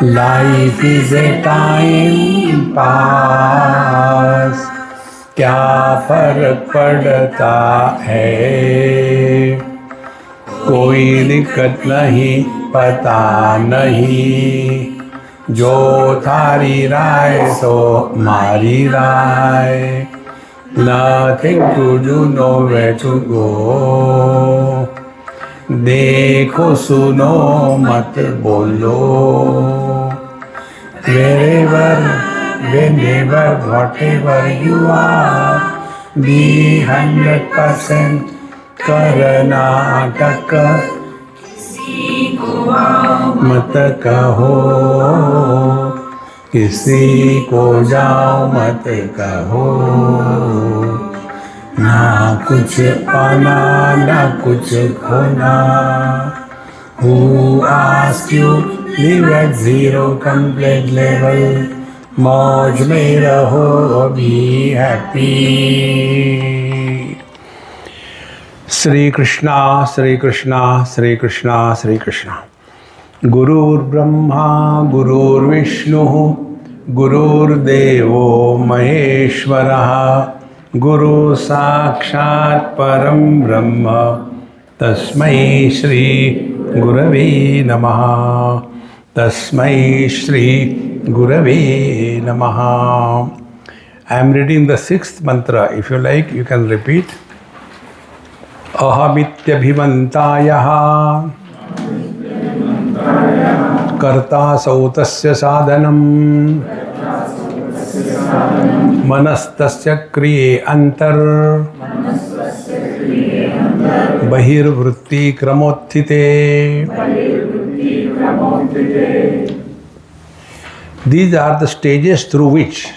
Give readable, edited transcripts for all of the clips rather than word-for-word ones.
Life is a time pass, क्या फर्क पड़ता है, कोई दिक्कत नहीं, पता नहीं, जो थारी राय सो मारी राय, nothing to do, nowhere to go, देखो सुनो मत बोलो, wherever, whenever, whatever you are, be 100% Karnataka, मत कहो, किसी को जाओ मत कहो, ना कुछ पाना ना कुछ खोना, who asked you, live at zero complete level, मौज में रहो, be happy. श्री कृष्णा श्री कृष्णा श्री कृष्णा श्री कृष्णा. गुरुर्ब्रह्मा गुरुर्विष्णुः गुरुर्देवो महेश्वरः, गुरु साक्षात् परं ब्रह्म, तस्मै श्री गुरवे नमः, तस्मै श्री गुरवे नमः. I am reading the 6th mantra. If you like, you can repeat. अहमित्यभिमन्तायः कर्ता सौतस्य साधनम्, मनस्तस्य क्रिये अंतर, बहिर्वृत्ति क्रमोत्थिते. These are the stages through which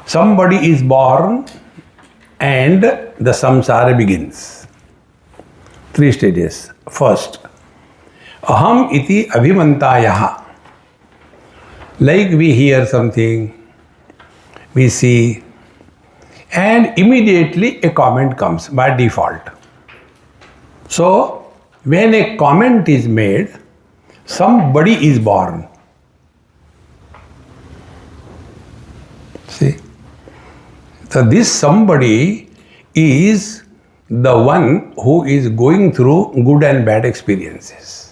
somebody is born and the samsara begins. 3 stages. First, aham iti abhimantayah. Like we hear something, we see, and immediately a comment comes by default. So, when a comment is made, somebody is born. See? So this somebody is the one who is going through good and bad experiences.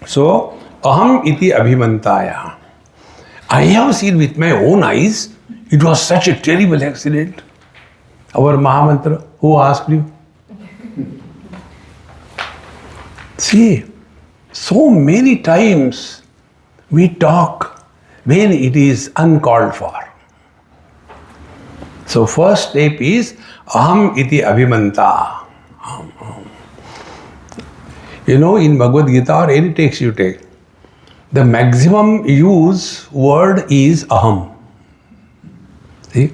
So, aham iti abhimantaya. I have seen with my own eyes, it was such a terrible accident. Our Mahamantra, who asked you? See, so many times we talk when it is uncalled for. So first step is aham iti abhimanta. You know, in Bhagavad Gita or any text you take, the maximum use word is aham. See?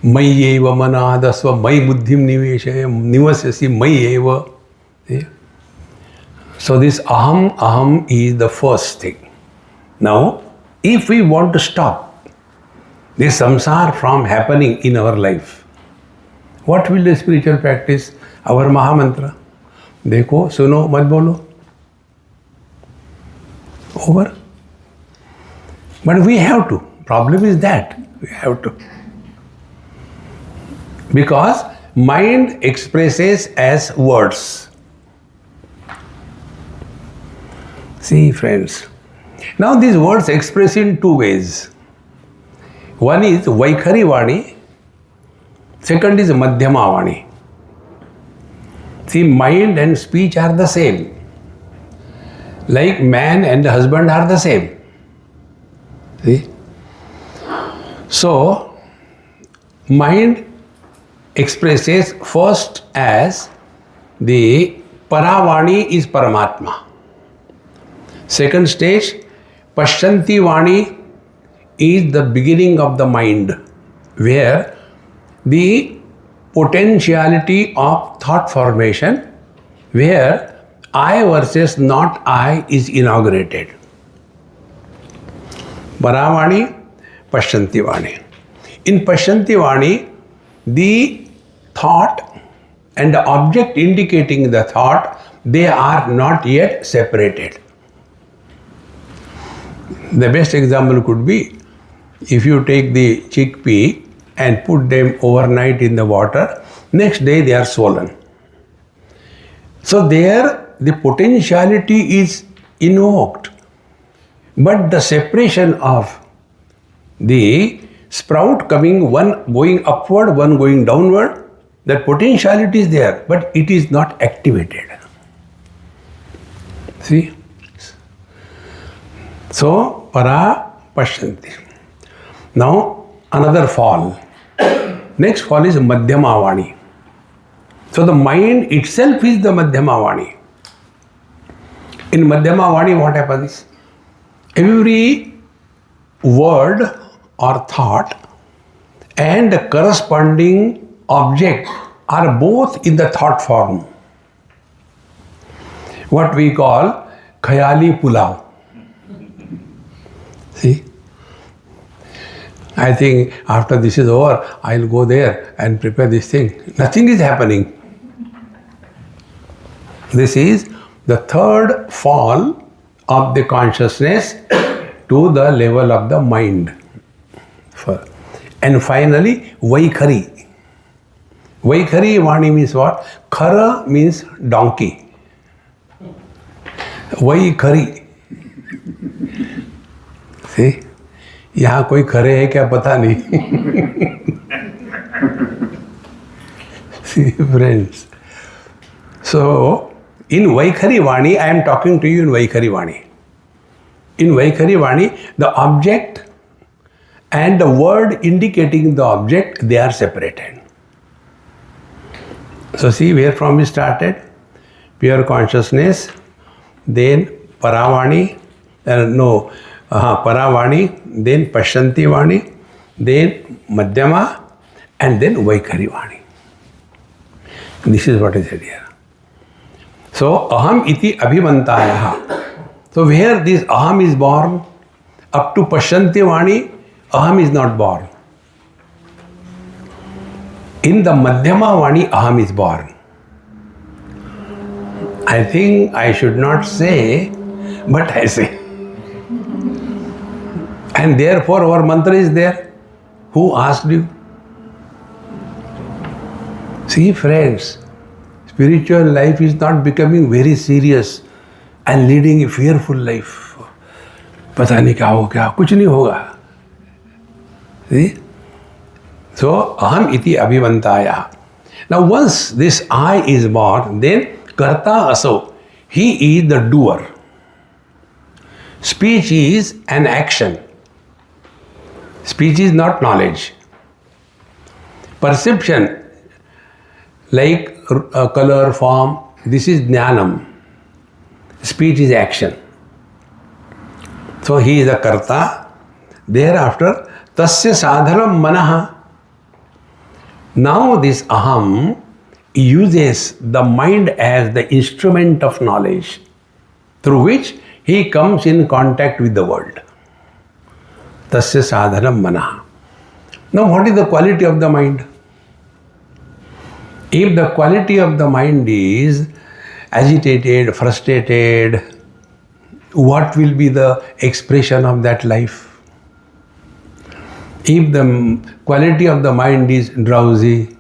Mayyeva manadasva may buddhim nivasyasi mayyeva. See? So this aham is the first thing. Now, if we want to stop this samsara from happening in our life, what will the spiritual practice? Our Mahamantra. Dekho, suno, mat bolo. Over. But we have to. Problem is that we have to. Because mind expresses as words. See, friends. Now these words express in 2 ways. One is Vaikhari Vani, second is Madhyama Vani. See, mind and speech are the same. Like man and husband are the same. See? So, mind expresses first as the Paravani is Paramatma. Second stage, Pashyanti Vani is the beginning of the mind, where the potentiality of thought formation, where I versus not I is inaugurated. Paravani, Pashyanti Vani. In Pashyanti Vani, the thought and the object indicating the thought, they are not yet separated. The best example could be if you take the chickpea and put them overnight in the water, next day they are swollen. So there the potentiality is invoked, but the separation of the sprout coming, one going upward, one going downward, that potentiality is there, but it is not activated. See? So, para pashyanti. Now, another fall. Next fall is madhyama vani. So, the mind itself is the madhyama vani. In madhyama vani, what happens? Every word or thought and the corresponding object are both in the thought form. What we call khayali pulao. See? I think after this is over, I'll go there and prepare this thing. Nothing is happening. This is the third fall of the consciousness to the level of the mind. And finally, Vaikhari. Vaikhari Vani means what? Khara means donkey. Vaikhari. See? यहाँ कोई खरे है क्या पता नहीं. See, friends. So, in Vaikhari Vani, I am talking to you in Vaikhari Vani. In Vaikhari Vani, the object and the word indicating the object, they are separated. So see where from we started? Pure consciousness, then Paravani, Paravani, then Pashyanti Vani, then Madhyama, and then Vaikhari Vani. This is what is said here. So, Aham iti abhimantayaha. So, where this Aham is born, up to Pashyanti Vani, Aham is not born. In the Madhyama Vani, Aham is born. I think I should not say, but I say. And therefore our mantra is there. Who asked you? See, friends, spiritual life is not becoming very serious and leading a fearful life. पता नहीं क्या हो क्या, कुछ नहीं होगा. See? So, aham iti abhivantaya. Now, once this I is born, then karta aso. He is the doer. Speech is an action. Speech is not knowledge. Perception, like color, form, this is jnanam. Speech is action. So he is a karta. Thereafter, tasya sadhanam manaha. Now this aham uses the mind as the instrument of knowledge through which he comes in contact with the world. Tasya sadhanam manaha. Now what is the quality of the mind? If the quality of the mind is agitated, frustrated, what will be the expression of that life? If the quality of the mind is drowsy,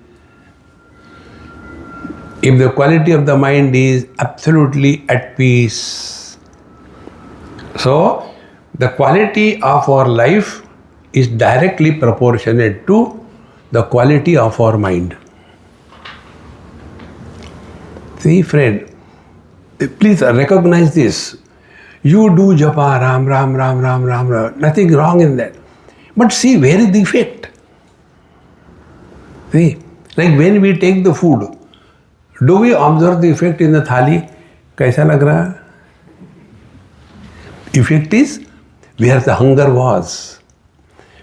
if the quality of the mind is absolutely at peace, so the quality of our life is directly proportionate to the quality of our mind. See, friend, please recognize this. You do japa, Ram, Ram, Ram, Ram, Ram, Ram. Nothing wrong in that. But see, where is the effect? See, like when we take the food, do we observe the effect in the thali? Kaisa lag raha? Effect is where the hunger was.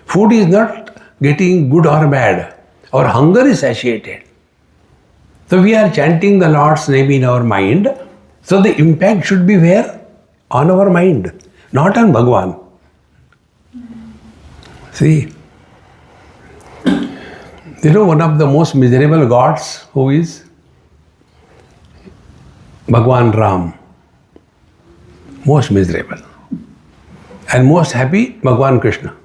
Food is not getting good or bad. Our hunger is satiated. So we are chanting the Lord's name in our mind. So the impact should be where? On our mind, not on Bhagwan. See, you know one of the most miserable gods who is? Bhagwan Ram. Most miserable. and most happy? Bhagwan Krishna.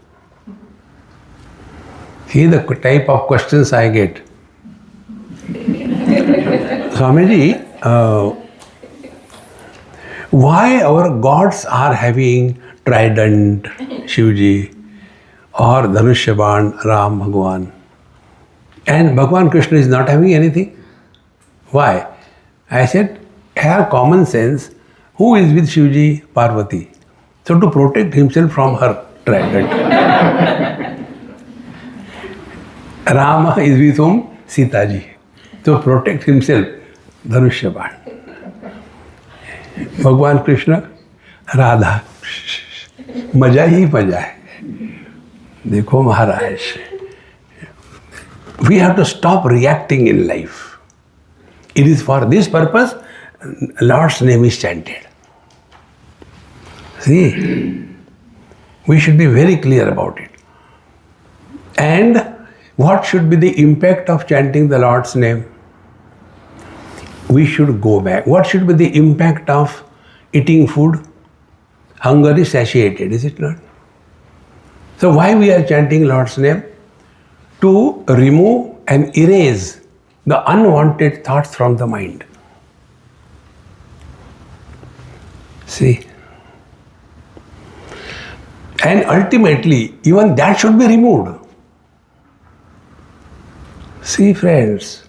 See the type of questions I get. Swamiji, why our gods are having trident, Shivji, or Dhanushyaban, Ram Bhagwan, and Bhagwan Krishna is not having anything? Why? I said, have common sense. Who is with Shivji? Parvati. So to protect himself from her trident. Rama is with whom? Sita ji. To protect himself, Dhanushyaban. Bhagwan Krishna, Radha. मजा ही मजा है. देखो महाराज. We have to stop reacting in life. It is for this purpose Lord's name is chanted. See, we should be very clear about it. And what should be the impact of chanting the Lord's name? We should go back. What should be the impact of eating food? Hunger is satiated, is it not? So why we are chanting Lord's name? To remove and erase the unwanted thoughts from the mind. See? And ultimately, even that should be removed. See, friends,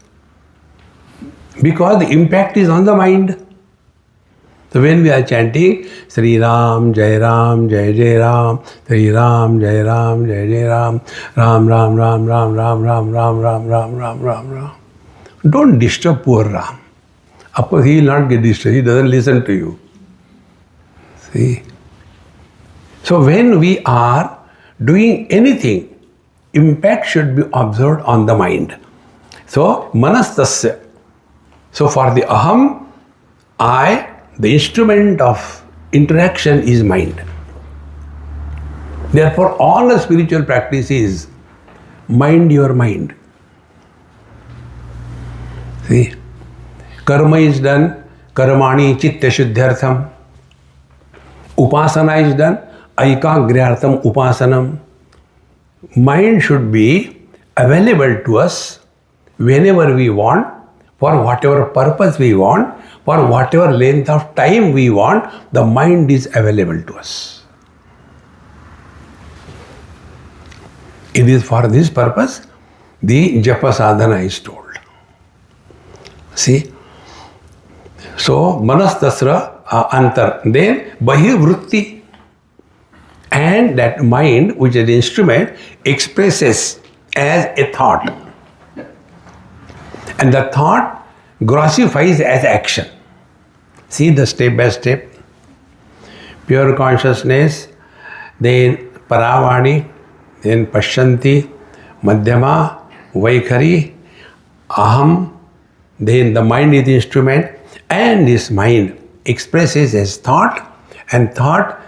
because the impact is on the mind. So when we are chanting Sri Ram, Jai Ram, Jai Jai Ram, Sri Ram, Jai Ram, Jai Jai Ram, Ram Ram Ram Ram Ram Ram Ram Ram Ram Ram Ram Ram. Don't disturb poor Ram. Of course, he will not get disturbed. He doesn't listen to you. See? So when we are doing anything, impact should be observed on the mind. So, manastasya. So for the aham, I, the instrument of interaction is mind. Therefore, all the spiritual practice is mind your mind. See, karma is done, karmani chitta shuddhyartham. Upasana is done, aikagriyartham upasanam. Mind should be available to us whenever we want, for whatever purpose we want, for whatever length of time we want, the mind is available to us. It is for this purpose the japa sadhana is told. See? So, manastasra antar, then bahivrutti. And that mind, which is the instrument, expresses as a thought. And the thought grossifies as action. See the step by step. Pure consciousness, then paravani, then pashyanti, madhyama, vaikhari, aham, then the mind is the instrument, and this mind expresses as thought, and thought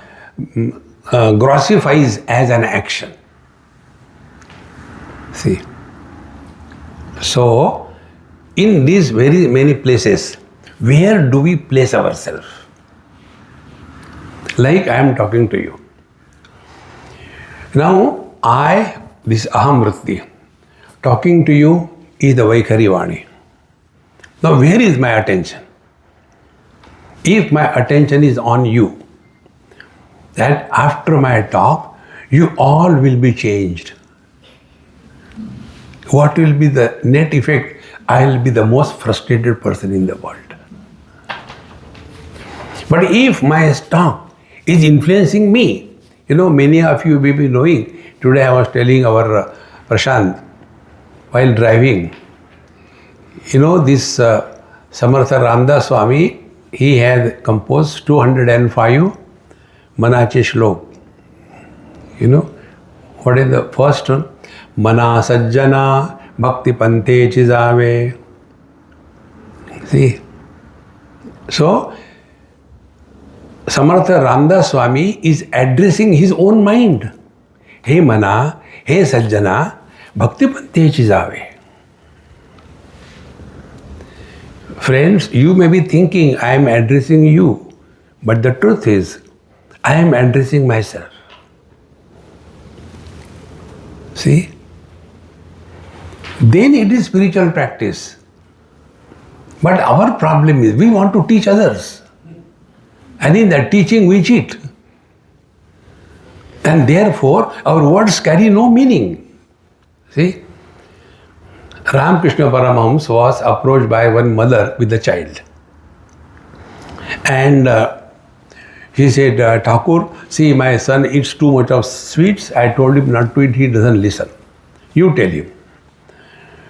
grossifies as an action. See. So, in these very many places, where do we place ourselves? Like I am talking to you. Now, this aham vritti, talking to you is the Vaikhari Vani. Now, where is my attention? If my attention is on you, that after my talk, you all will be changed. What will be the net effect? I will be the most frustrated person in the world. But if my talk is influencing me, many of you may be knowing, today I was telling our Prashant, while driving, this Samartha Ramdas Swami, he had composed 205 Manache Shlok. What is the first one? Mana Sajjana Bhakti Pante Chizave. See? So, Samartha Ramdas Swami is addressing his own mind. Hey Mana, hey Sajjana, Bhakti Pante Chizave. Friends, you may be thinking I am addressing you, but the truth is, I am addressing myself. See? Then it is spiritual practice. But our problem is we want to teach others. And in that teaching we cheat. And therefore our words carry no meaning. See? Ramakrishna Paramahamsa was approached by one mother with a child. And he said, Thakur, see, my son eats too much of sweets. I told him not to eat, he doesn't listen. You tell him.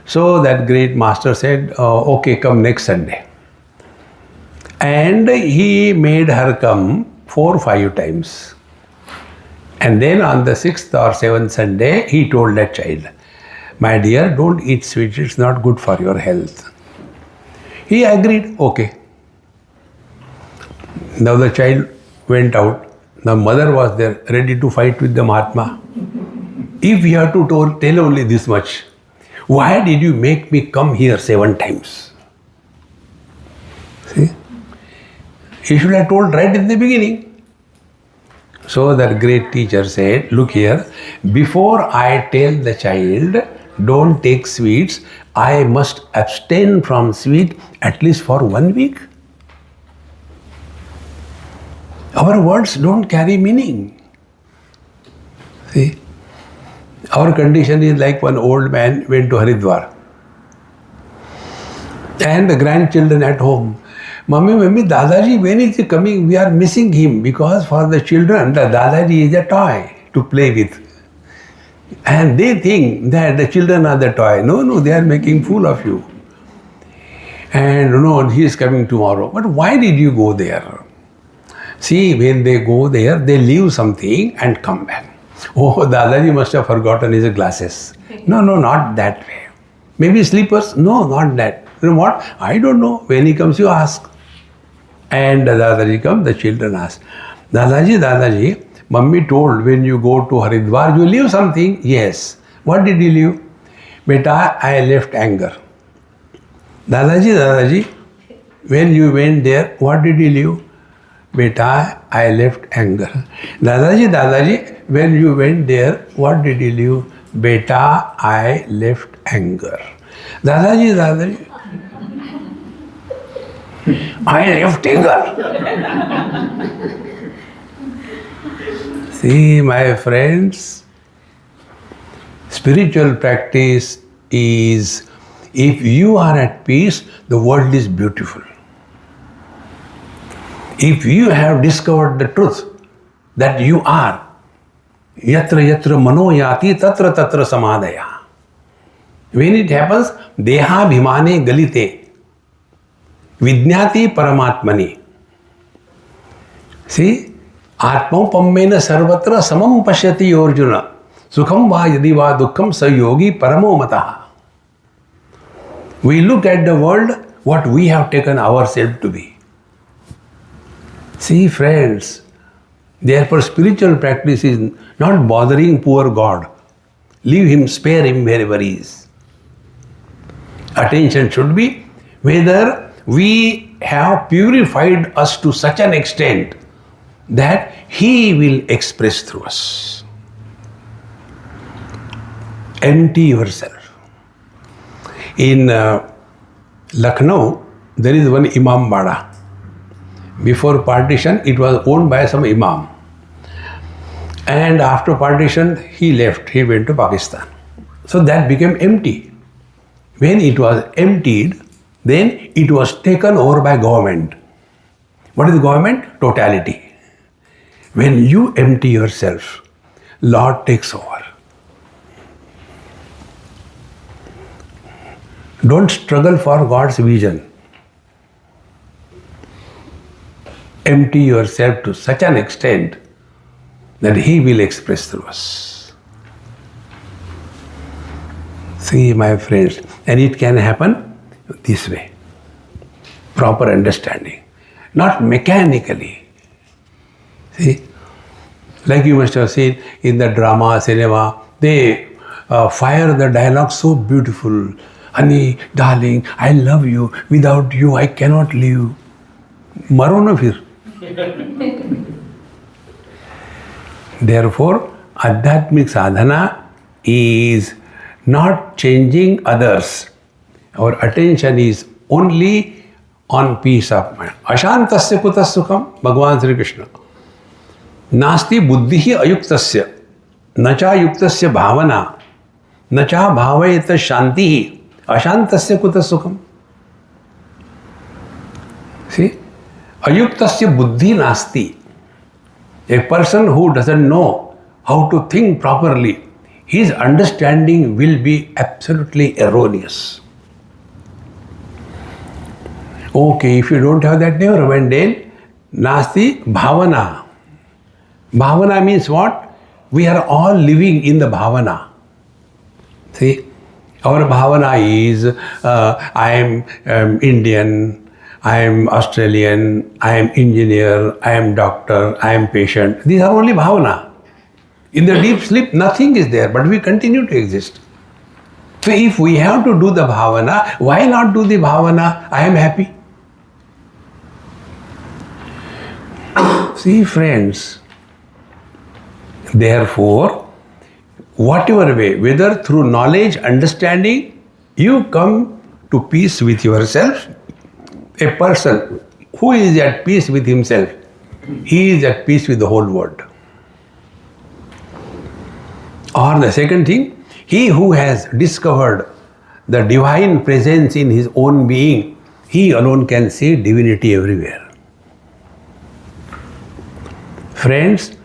So that great master said, okay, come next Sunday. And he made her come 4 or 5 times. And then on the 6th or 7th Sunday, he told that child, my dear, don't eat sweets, it's not good for your health. He agreed, okay. Now the child went out. The mother was there, ready to fight with the Mahatma. If you have to tell only this much, why did you make me come here 7 times? See? He should have told right in the beginning. So that great teacher said, look here, before I tell the child, don't take sweets, I must abstain from sweet at least for 1 week. Our words don't carry meaning. See? Our condition is like one old man went to Haridwar. And the grandchildren at home, Mummy, Dadaji, when is he coming? We are missing him because for the children, the Dadaji is a toy to play with. And they think that the children are the toy. No, they are making fool of you. And no, he is coming tomorrow. But why did you go there? See, when they go there, they leave something and come back. Oh, Dadaji must have forgotten his glasses. No, not that way. Maybe slippers? No, not that. You know what? I don't know. When he comes, you ask. And Dadaji comes, the children ask, Dadaji, Mummy told when you go to Haridwar, you leave something? Yes. What did you leave? Beta, I left anger. Dadaji, when you went there, what did you leave? Beta, I left anger. Dadaji, when you went there, what did you leave? Beta, I left anger. Dadaji, I left anger. See, my friends, spiritual practice is, if you are at peace, the world is beautiful. If you have discovered the truth that you are, yatra yatra mano yati tatra tatra samadaya. When it happens, deha bhimane galite, vidnyati paramatmani. See, atmapammena sarvatra samam pashyati orjuna, sukham va yadi va dukkham sayogi paramo mataha. We look at the world, what we have taken ourselves to be. See, friends, therefore spiritual practice is not bothering poor God. Leave him, spare him wherever he is. Attention should be whether we have purified us to such an extent that he will express through us. Empty yourself. In Lucknow, there is one Imam Bada. Before partition, it was owned by some Imam. And after partition, he left. He went to Pakistan. So that became empty. When it was emptied, then it was taken over by government. What is government? Totality. When you empty yourself, Lord takes over. Don't struggle for God's vision. Empty yourself to such an extent that he will express through us. See, my friends, and it can happen this way. Proper understanding, not mechanically. See, like you must have seen in the drama, cinema, they fire the dialogue so beautiful. Honey, darling, I love you. Without you, I cannot live. Maro na phir. Therefore, Adhyatmik sadhana is not changing others. Our attention is only on peace of mind. Ashantasya kutas sukham, Bhagavan Sri Krishna. Nasti buddhihi ayuktasya, nacha yuktasya bhavana, nacha bhavayata shantihi, ashantasya kutas sukham. See? Ayuktasya buddhi nasti. A person who doesn't know how to think properly, his understanding will be absolutely erroneous. Okay, if you don't have that, never mind. Then, nasti bhavana. Bhavana means what? We are all living in the bhavana. See, our bhavana is I am Indian, I am Australian, I am engineer, I am doctor, I am patient. These are only bhavana. In the deep sleep, nothing is there, but we continue to exist. So if we have to do the bhavana, why not do the bhavana? I am happy. See, friends, therefore, whatever way, whether through knowledge, understanding, you come to peace with yourself. A person who is at peace with himself, he is at peace with the whole world. Or the second thing, he who has discovered the divine presence in his own being, he alone can see divinity everywhere. Friends,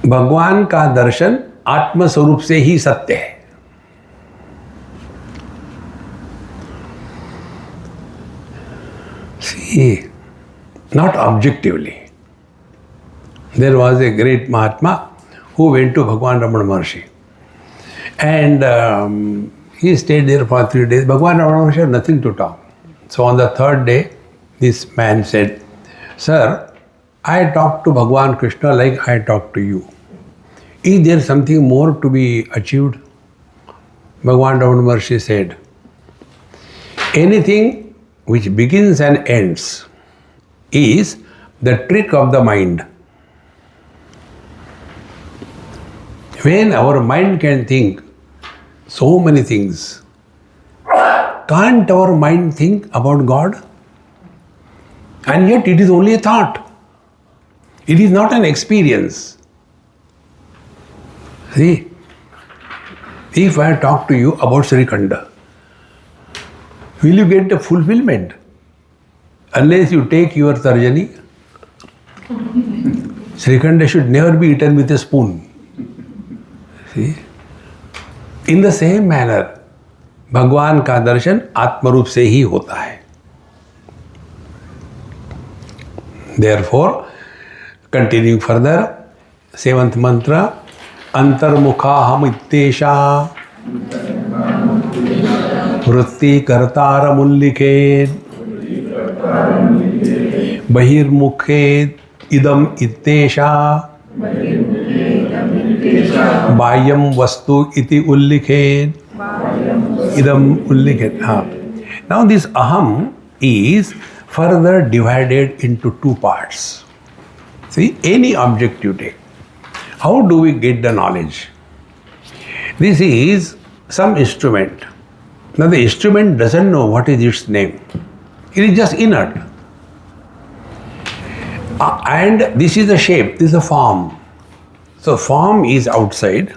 भगवान का दर्शन आत्म स्वरूप से ही सत्य है. See, not objectively. There was a great Mahatma who went to Bhagwan Ramana Maharshi, and he stayed there for 3 days. Bhagwan Ramana Maharshi had nothing to talk. So on the third day, this man said, "Sir, I talked to Bhagwan Krishna like I talked to you. Is there something more to be achieved?" Bhagwan Ramana Maharshi said, "Anything which begins and ends is the trick of the mind. When our mind can think so many things, can't our mind think about God? And yet it is only a thought. It is not an experience. See, if I talk to you about Sri Khanda, will you get the fulfillment? Unless you take your tarjani, Sri Khanda should never be eaten with a spoon. See? In the same manner, भगवान का दर्शन आत्मरूप से ही होता है. Therefore, continuing further, 7th mantra, अंतर्मुखा हम इत्तेषा वृत्ति कर्तार मुल्लिखेद बहिर्मुखे इदम इत्तेषा बाह्यम वस्तु इति उल्लिखेद idam ullikhet. Now this aham is further divided into two parts. See, any object you take, how do we get the knowledge? This is some instrument. Now the instrument doesn't know what is its name. It is just inert. And this is the shape, this is the form. So form is outside,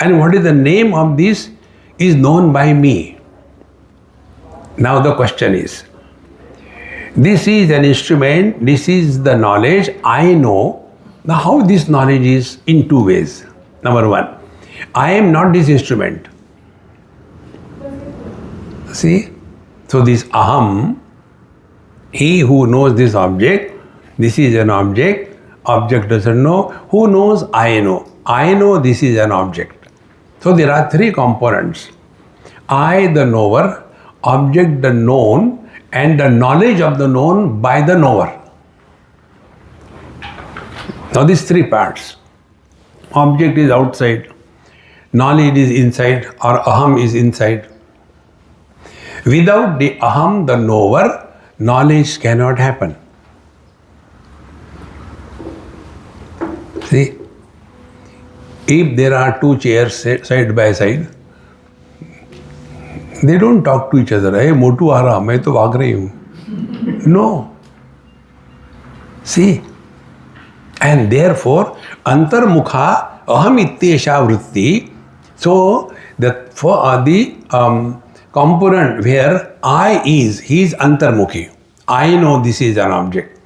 and what is the name of this is known by me. Now the question is, this is an instrument, this is the knowledge, I know. Now how this knowledge is in two ways. Number one, I am not this instrument. See? So this aham, he who knows this object, this is an object, object doesn't know. Who knows? I know. I know this is an object. So there are three components. I, the knower, object, the known, and the knowledge of the known by the knower. Now these three parts. Object is outside, knowledge is inside, or aham is inside. Without the aham, the knower, knowledge cannot happen. See? If there are two chairs side by side, they don't talk to each other. Hey, Motu aa raha, main to भाग रही हूँ. No. See. And therefore, antarmukha aham ityesha vritti. So, the component where I is, he is antarmukhi. I know this is an object.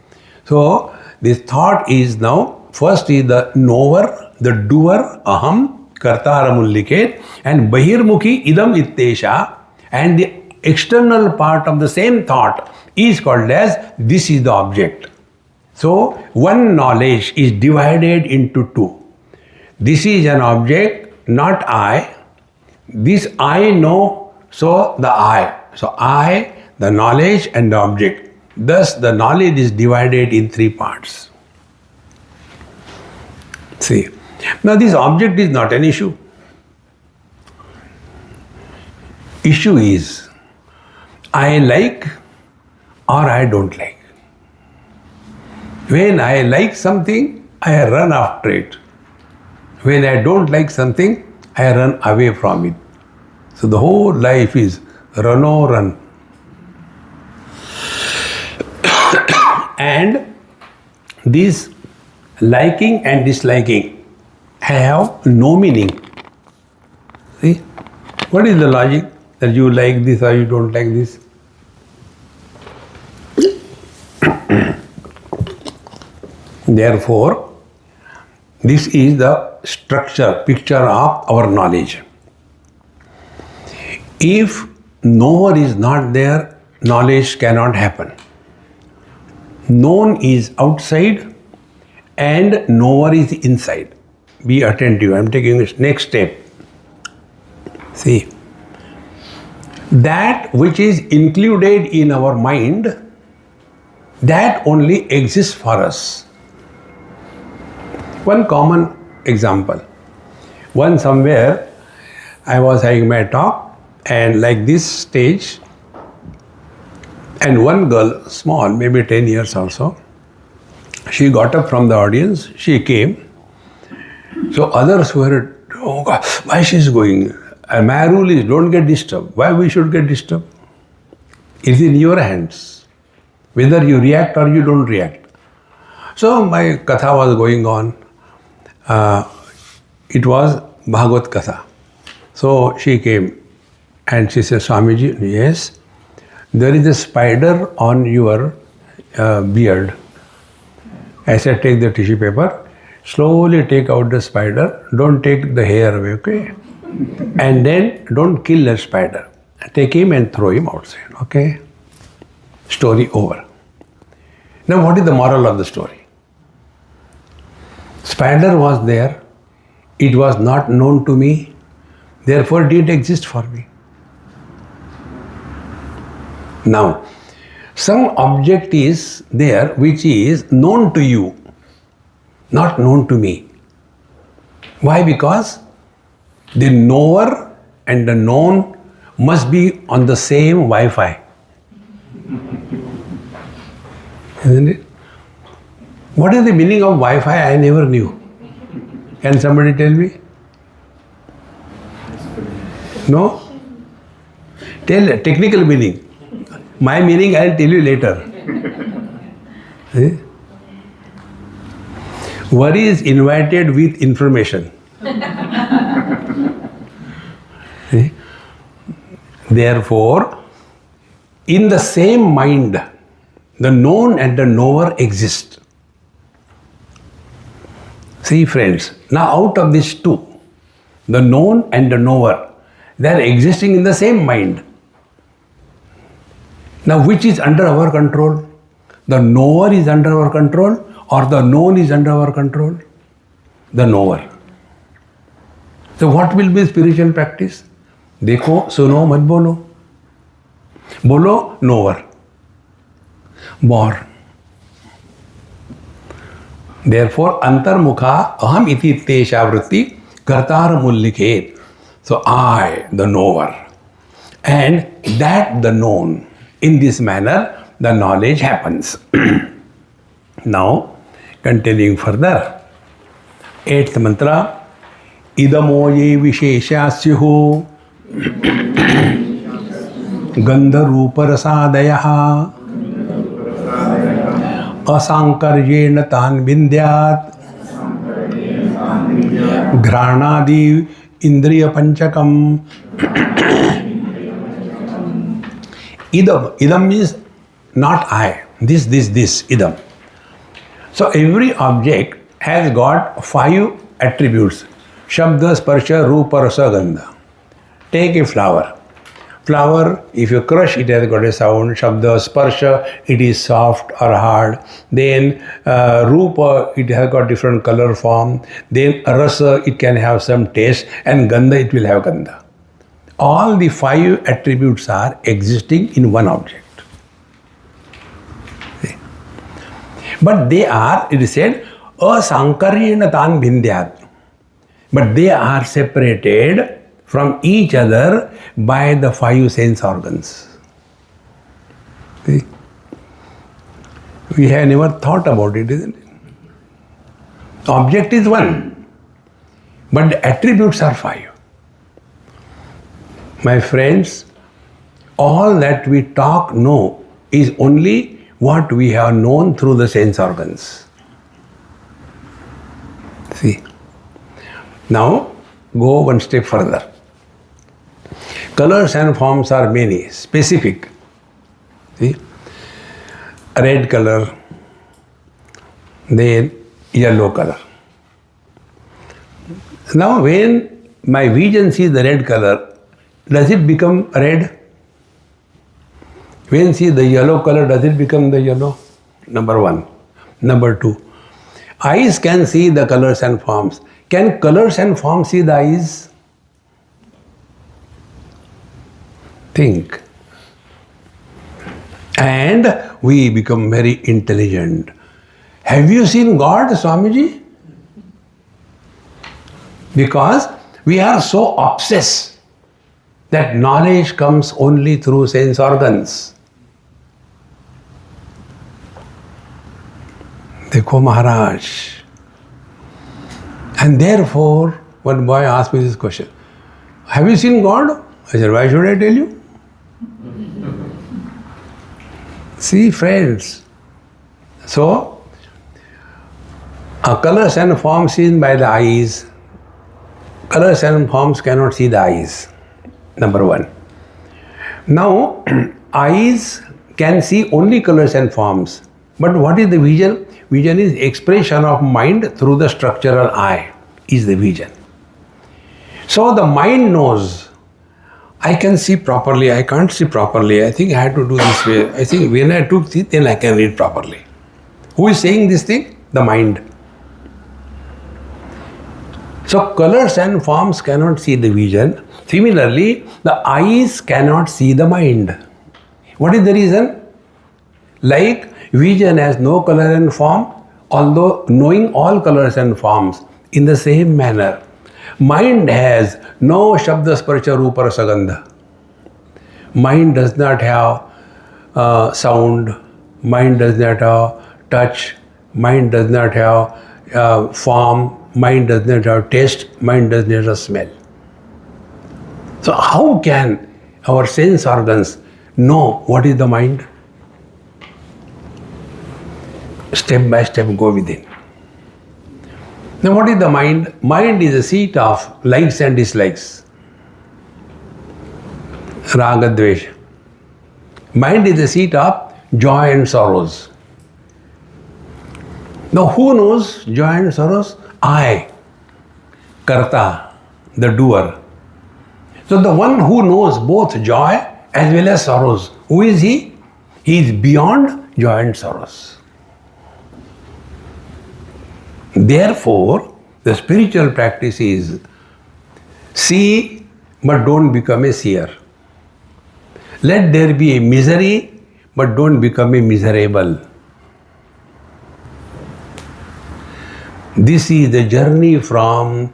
So, this thought is now, first is the knower, the doer, aham, kartara mulliket, and bahirmukhi idam ityesha, and the external part of the same thought is called as this is the object. So, one knowledge is divided into two. This is an object, not I. This I know, so the I. So, I, the knowledge and the object. Thus, the knowledge is divided in three parts. See. Now, this object is not an issue. Issue is, I like or I don't like. When I like something, I run after it. When I don't like something, I run away from it. So the whole life is run or run. And this liking and disliking have no meaning. See? What is the logic that you like this or you don't like this? Therefore, this is the picture of our knowledge. If knower is not there, knowledge cannot happen. Known is outside and knower is inside. Be attentive. I am taking this next step. See, that which is included in our mind, that only exists for us. One common example. One somewhere I was having my talk and like this stage, and one girl, small, maybe 10 years or so, she got up from the audience, she came. So others were, oh God, why she's going? And my rule is don't get disturbed. Why we should get disturbed? It's in your hands. Whether you react or you don't react. So my katha was going on. It was Bhagavad Katha. So she came and she said, Swamiji, yes, there is a spider on your beard. I said, take the tissue paper, slowly take out the spider, don't take the hair away, okay? And then don't kill the spider. Take him and throw him outside, okay? Story over. Now what is the moral of the story? Spider was there, it was not known to me, therefore it didn't exist for me. Now, some object is there which is known to you, not known to me. Why? Because the knower and the known must be on the same Wi-Fi. Isn't it? What is the meaning of Wi-Fi? I never knew. Can somebody tell me? No? Tell a technical meaning. My meaning I'll tell you later. See? Worry is invited with information. See? Therefore, in the same mind, the known and the knower exist. See friends, now out of these two, the known and the knower, they are existing in the same mind. Now which is under our control? The knower is under our control or the known is under our control? The knower. So what will be spiritual practice? Dekho, suno, mat bolo. Bolo, knower. More. Therefore, antarmukha aham iti tesha vritti kartara mulliket. So I, the knower, and that the known. In this manner, the knowledge happens. Now, continuing further, 8th mantra, idamo ye visheshasyuhu gandha rupa rasadayah asankaryena tan vindyat घ्राणादि इंद्रिय पंचकम. Idam means not I. This, idam. So every object has got 5 attributes. Shabda, sparsha, rupa, rasa, gandha. Take a flower. Flower, if you crush it, has got a sound. Shabda, sparsha, it is soft or hard. Then rupa, it has got different color form. Then rasa, it can have some taste. And gandha, it will have gandha. All the 5 attributes are existing in one object. See? But they are, it is said, asankaryena tan bhindyat. But they are separated from each other by the 5 sense organs. See? We have never thought about it, isn't it? The object is one, but the attributes are 5. My friends, all that we know is only what we have known through the sense organs. See? Now, go one step further. Colors and forms are many, specific. See? Red color, then yellow color. Now, when my vision sees the red color, does it become red? When see the yellow color, does it become the yellow? Number 1. Number 2. Eyes can see the colors and forms. Can colors and forms see the eyes? Think. And we become very intelligent. Have you seen God, Swamiji? Because we are so obsessed that knowledge comes only through sense organs. Dekho Maharaj. And therefore, one boy asked me this question. Have you seen God? I said, why should I tell you? See, friends. So, colors and forms seen by the eyes. Colors and forms cannot see the eyes. Number 1. Now, eyes can see only colors and forms. But what is the vision? Vision is expression of mind through the structural eye, is the vision. So the mind knows, I can see properly, I can't see properly, I think I have to do this way. I think when I took this, then I can read properly. Who is saying this thing? The mind. So colors and forms cannot see the vision. Similarly, the eyes cannot see the mind. What is the reason? Like vision has no color and form, although knowing all colors and forms. In the same manner, mind has no shabda, sparsha, rupa, rasa, gandha. Mind does not have sound, mind does not have touch, mind does not have form, mind does not have taste, mind does not have smell. So how can our sense organs know what is the mind? Step by step go within. Now what is the mind? Mind is a seat of likes and dislikes. Raga, dvesha. Mind is the seat of joy and sorrows. Now who knows joy and sorrows? I, karta, the doer. So the one who knows both joy as well as sorrows, who is he? He is beyond joy and sorrows. Therefore, the spiritual practice is see but don't become a seer. Let there be a misery but don't become a miserable. This is the journey from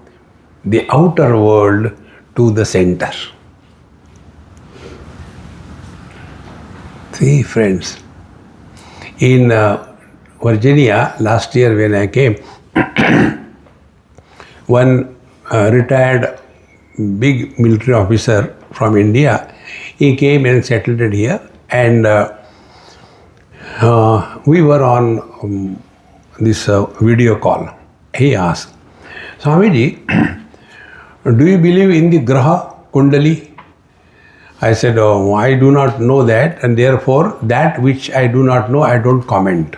the outer world to the center. See, friends, in Virginia last year when I came, one retired big military officer from India. He came and settled it here, and we were on this video call. He asked, Swamiji, do you believe in the Graha Kundali? I said, oh, I do not know that, and therefore that which I do not know, I don't comment.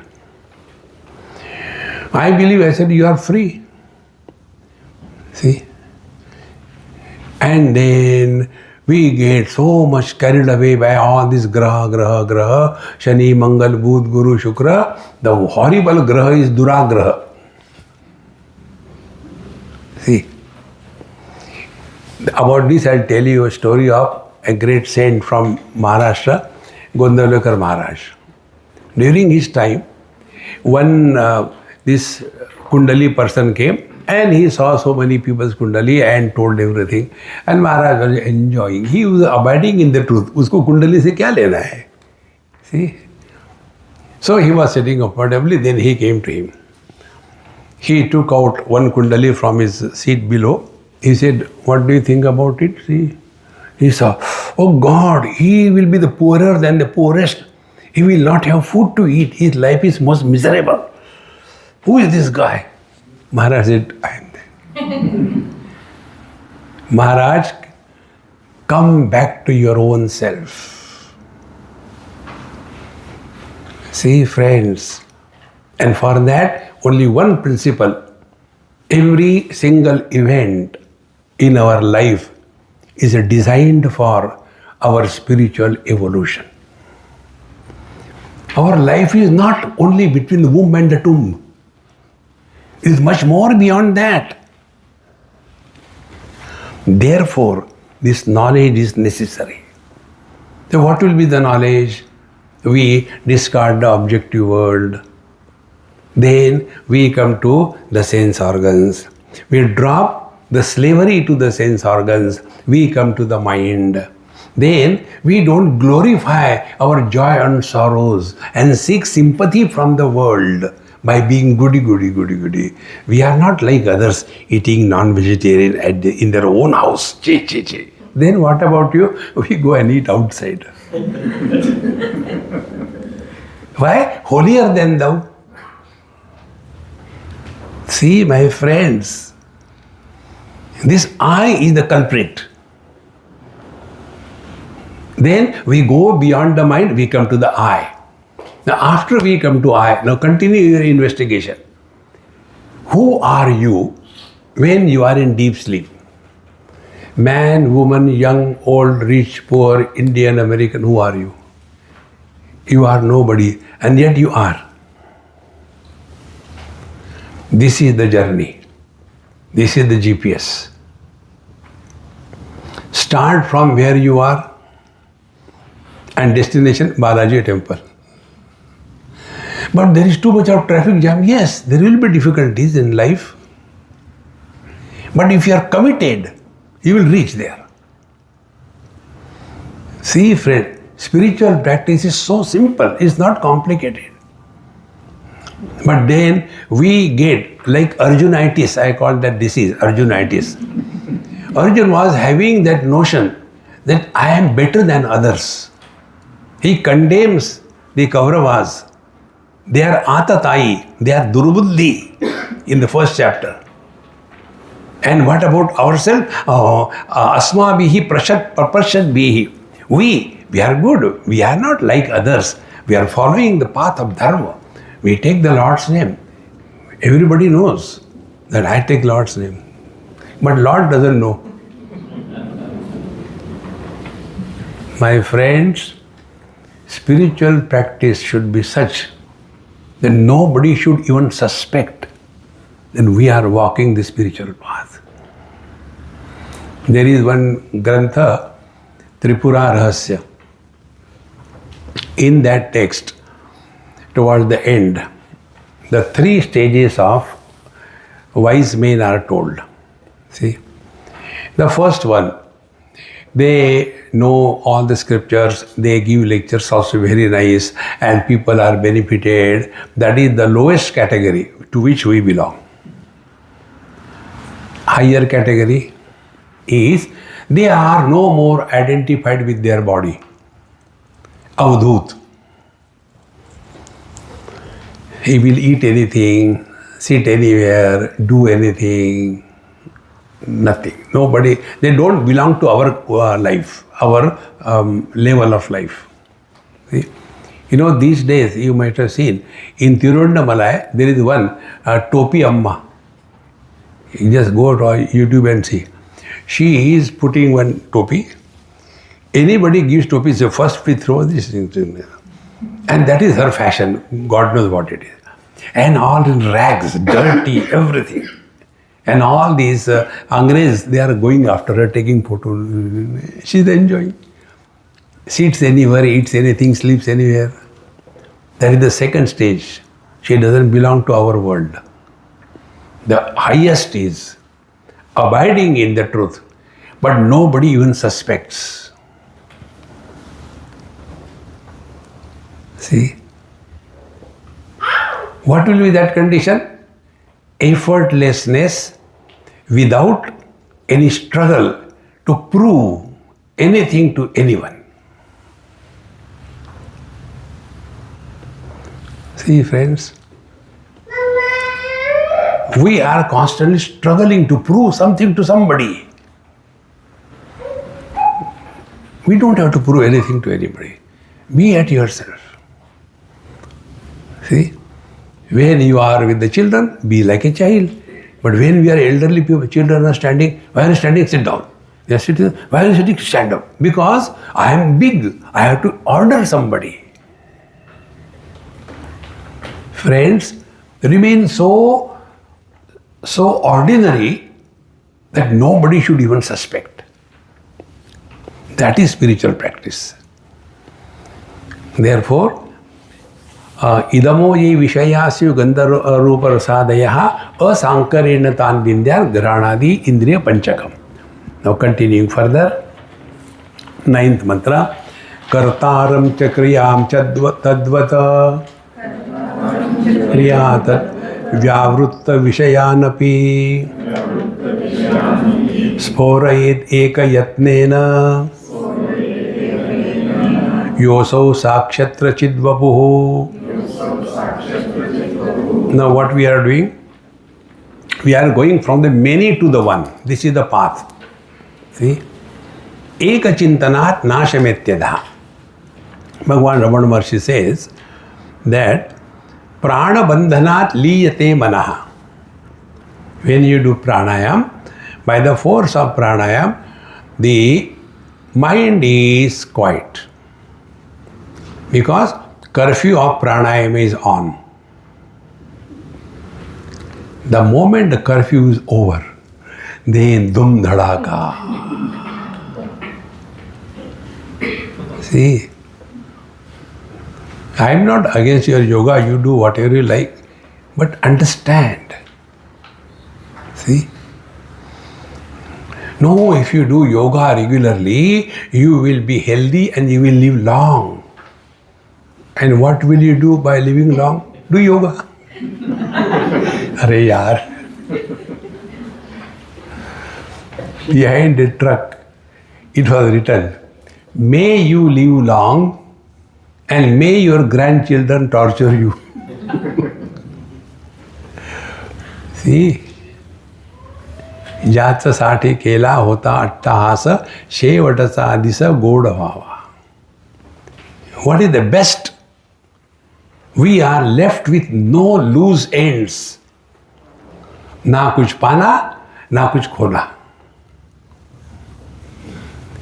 I believe, I said, you are free. See? And then we get so much carried away by all this graha, Shani, Mangal, Budh, Guru, Shukra. The horrible graha is Duragraha. See? About this, I'll tell you a story of a great saint from Maharashtra, Gondalekar Maharaj. During his time, one this Kundali person came and he saw so many people's Kundali and told everything. And Maharaj was enjoying. He was abiding in the truth. Usko Kundali se kya lena hai? See? So he was sitting comfortably, then he came to him. He took out one Kundali from his seat below. He said, what do you think about it? See? He saw, oh God, he will be the poorer than the poorest. He will not have food to eat. His life is most miserable. Who is this guy? Maharaj said, I am there. Maharaj, come back to your own self. See, friends, and for that, only one principle. Every single event in our life is designed for our spiritual evolution. Our life is not only between the womb and the tomb. It is much more beyond that. Therefore, this knowledge is necessary. So what will be the knowledge? We discard the objective world. Then we come to the sense organs. We drop the slavery to the sense organs. We come to the mind. Then we don't glorify our joy and sorrows and seek sympathy from the world by being goody. We are not like others eating non-vegetarian in their own house. Then what about you? We go and eat outside. Why? Holier than thou. See, my friends, this I is the culprit. Then we go beyond the mind, we come to the I. Now after we come to I, now continue your investigation. Who are you when you are in deep sleep? Man, woman, young, old, rich, poor, Indian, American, who are you? You are nobody, and yet you are. This is the journey. This is the GPS. Start from where you are and destination Balaji temple. But there is too much of traffic jam. Yes, there will be difficulties in life. But if you are committed, you will reach there. See, friend, spiritual practice is so simple. It's not complicated. But then we get like Arjunitis, I call that disease, Arjunitis. Arjun was having that notion that I am better than others. He condemns the Kauravas. They are Atatai, they are Durbuddhi in the first chapter. And what about ourselves? Asmabihi prashadbihi. We are good. We are not like others. We are following the path of Dharma. We take the Lord's name. Everybody knows that I take Lord's name. But Lord doesn't know. My friends, spiritual practice should be such that nobody should even suspect that we are walking the spiritual path. There is one Grantha, Tripura Rahasya. In that text, towards the end, the 3 stages of wise men are told. See, the first one, they know all the scriptures, they give lectures also very nice, and people are benefited. That is the lowest category to which we belong. higher category is they are no more identified with their body. Avadhut. He will eat anything, sit anywhere, do anything, nothing. Nobody, they don't belong to our life, our level of life. See? You know, these days you might have seen in Tirundamalai there is one Topi Amma. You just go to YouTube and see. She is putting one topi. Anybody gives topi, so first we throw this into, and that is her fashion. God knows what it is. And all in rags, dirty, everything. And all these Angrez, they are going after her, taking photos. She's enjoying. Sits anywhere, eats anything, sleeps anywhere. That is the second stage. She doesn't belong to our world. The highest is abiding in the truth, but nobody even suspects. See? What will be that condition? Effortlessness without any struggle to prove anything to anyone. See, friends, we are constantly struggling to prove something to somebody. We don't have to prove anything to anybody. Be at yourself. See? When you are with the children, be like a child. But when we are elderly people, children are standing, why are you standing? Sit down. They are sitting, why are you sitting? Stand up. Because I am big. I have to order somebody. Friends, remain so ordinary that nobody should even suspect. That is spiritual practice. Therefore, idamo ye vishayasyu gandharupa rasadayah asankarena tan bindyar granadi indriya panchakam. Now continuing further, 9th mantra, kartaram chakriyam tadvata kriyatat vyavrutta vishayanapi sporayet eka yatnena yosau sakshatra chidvapuhu. Now what we are doing? We are going from the many to the one. This is the path. See? Eka chintanat nashametyadha. Bhagavan Ramana Maharshi says that prana bandhanat liyate manaha. When you do pranayam, by the force of pranayam, the mind is quiet. Because curfew of pranayam is on. The moment the curfew is over, then dum dhadaka. See, I am not against your yoga, you do whatever you like, but understand. See? No, if you do yoga regularly, you will be healthy and you will live long. And what will you do by living long? Do yoga. Arey yaar. Behind a truck, it was written, may you live long and may your grandchildren torture you. See? ज्याचं साठी केला होता अट्टहास शेवटचा this गोड व्हावा. What is the best? We are left with no loose ends. ना कुछ पाना, ना कुछ खोना.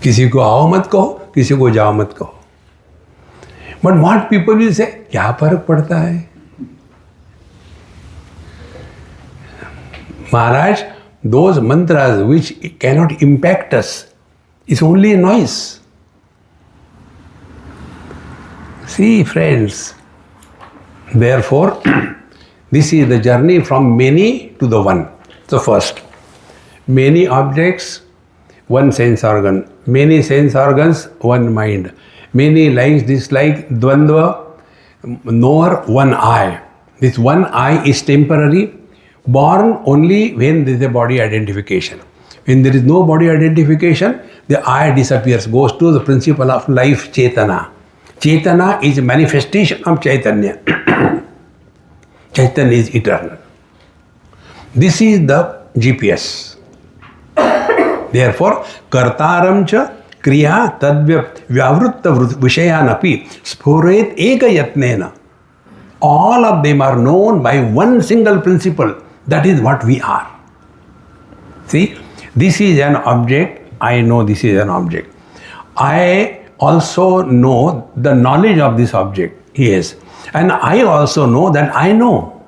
किसी को आओ मत कहो, किसी को जाओ मत कहो. But what people will say, क्या फर्क पड़ता है? Maharaj, those mantras which cannot impact us is only a noise. See, friends, therefore, this is the journey from many to the one. So first, many objects, one sense organ. Many sense organs, one mind. Many likes, dislike, dvandva, knower, one eye. This one eye is temporary. Born only when there is a body identification. When there is no body identification, the I disappears, goes to the principle of life, Chetana. Chetana is a manifestation of Chaitanya. Chaitanya is eternal. This is the GPS. Therefore, Kartaram cha Kriya Tadvya Vyavritta Vishayanapi Sphuret Eka Yatnena. All of them are known by one single principle. That is what we are. See, this is an object. I know this is an object. I also know the knowledge of this object. Yes. And I also know that I know.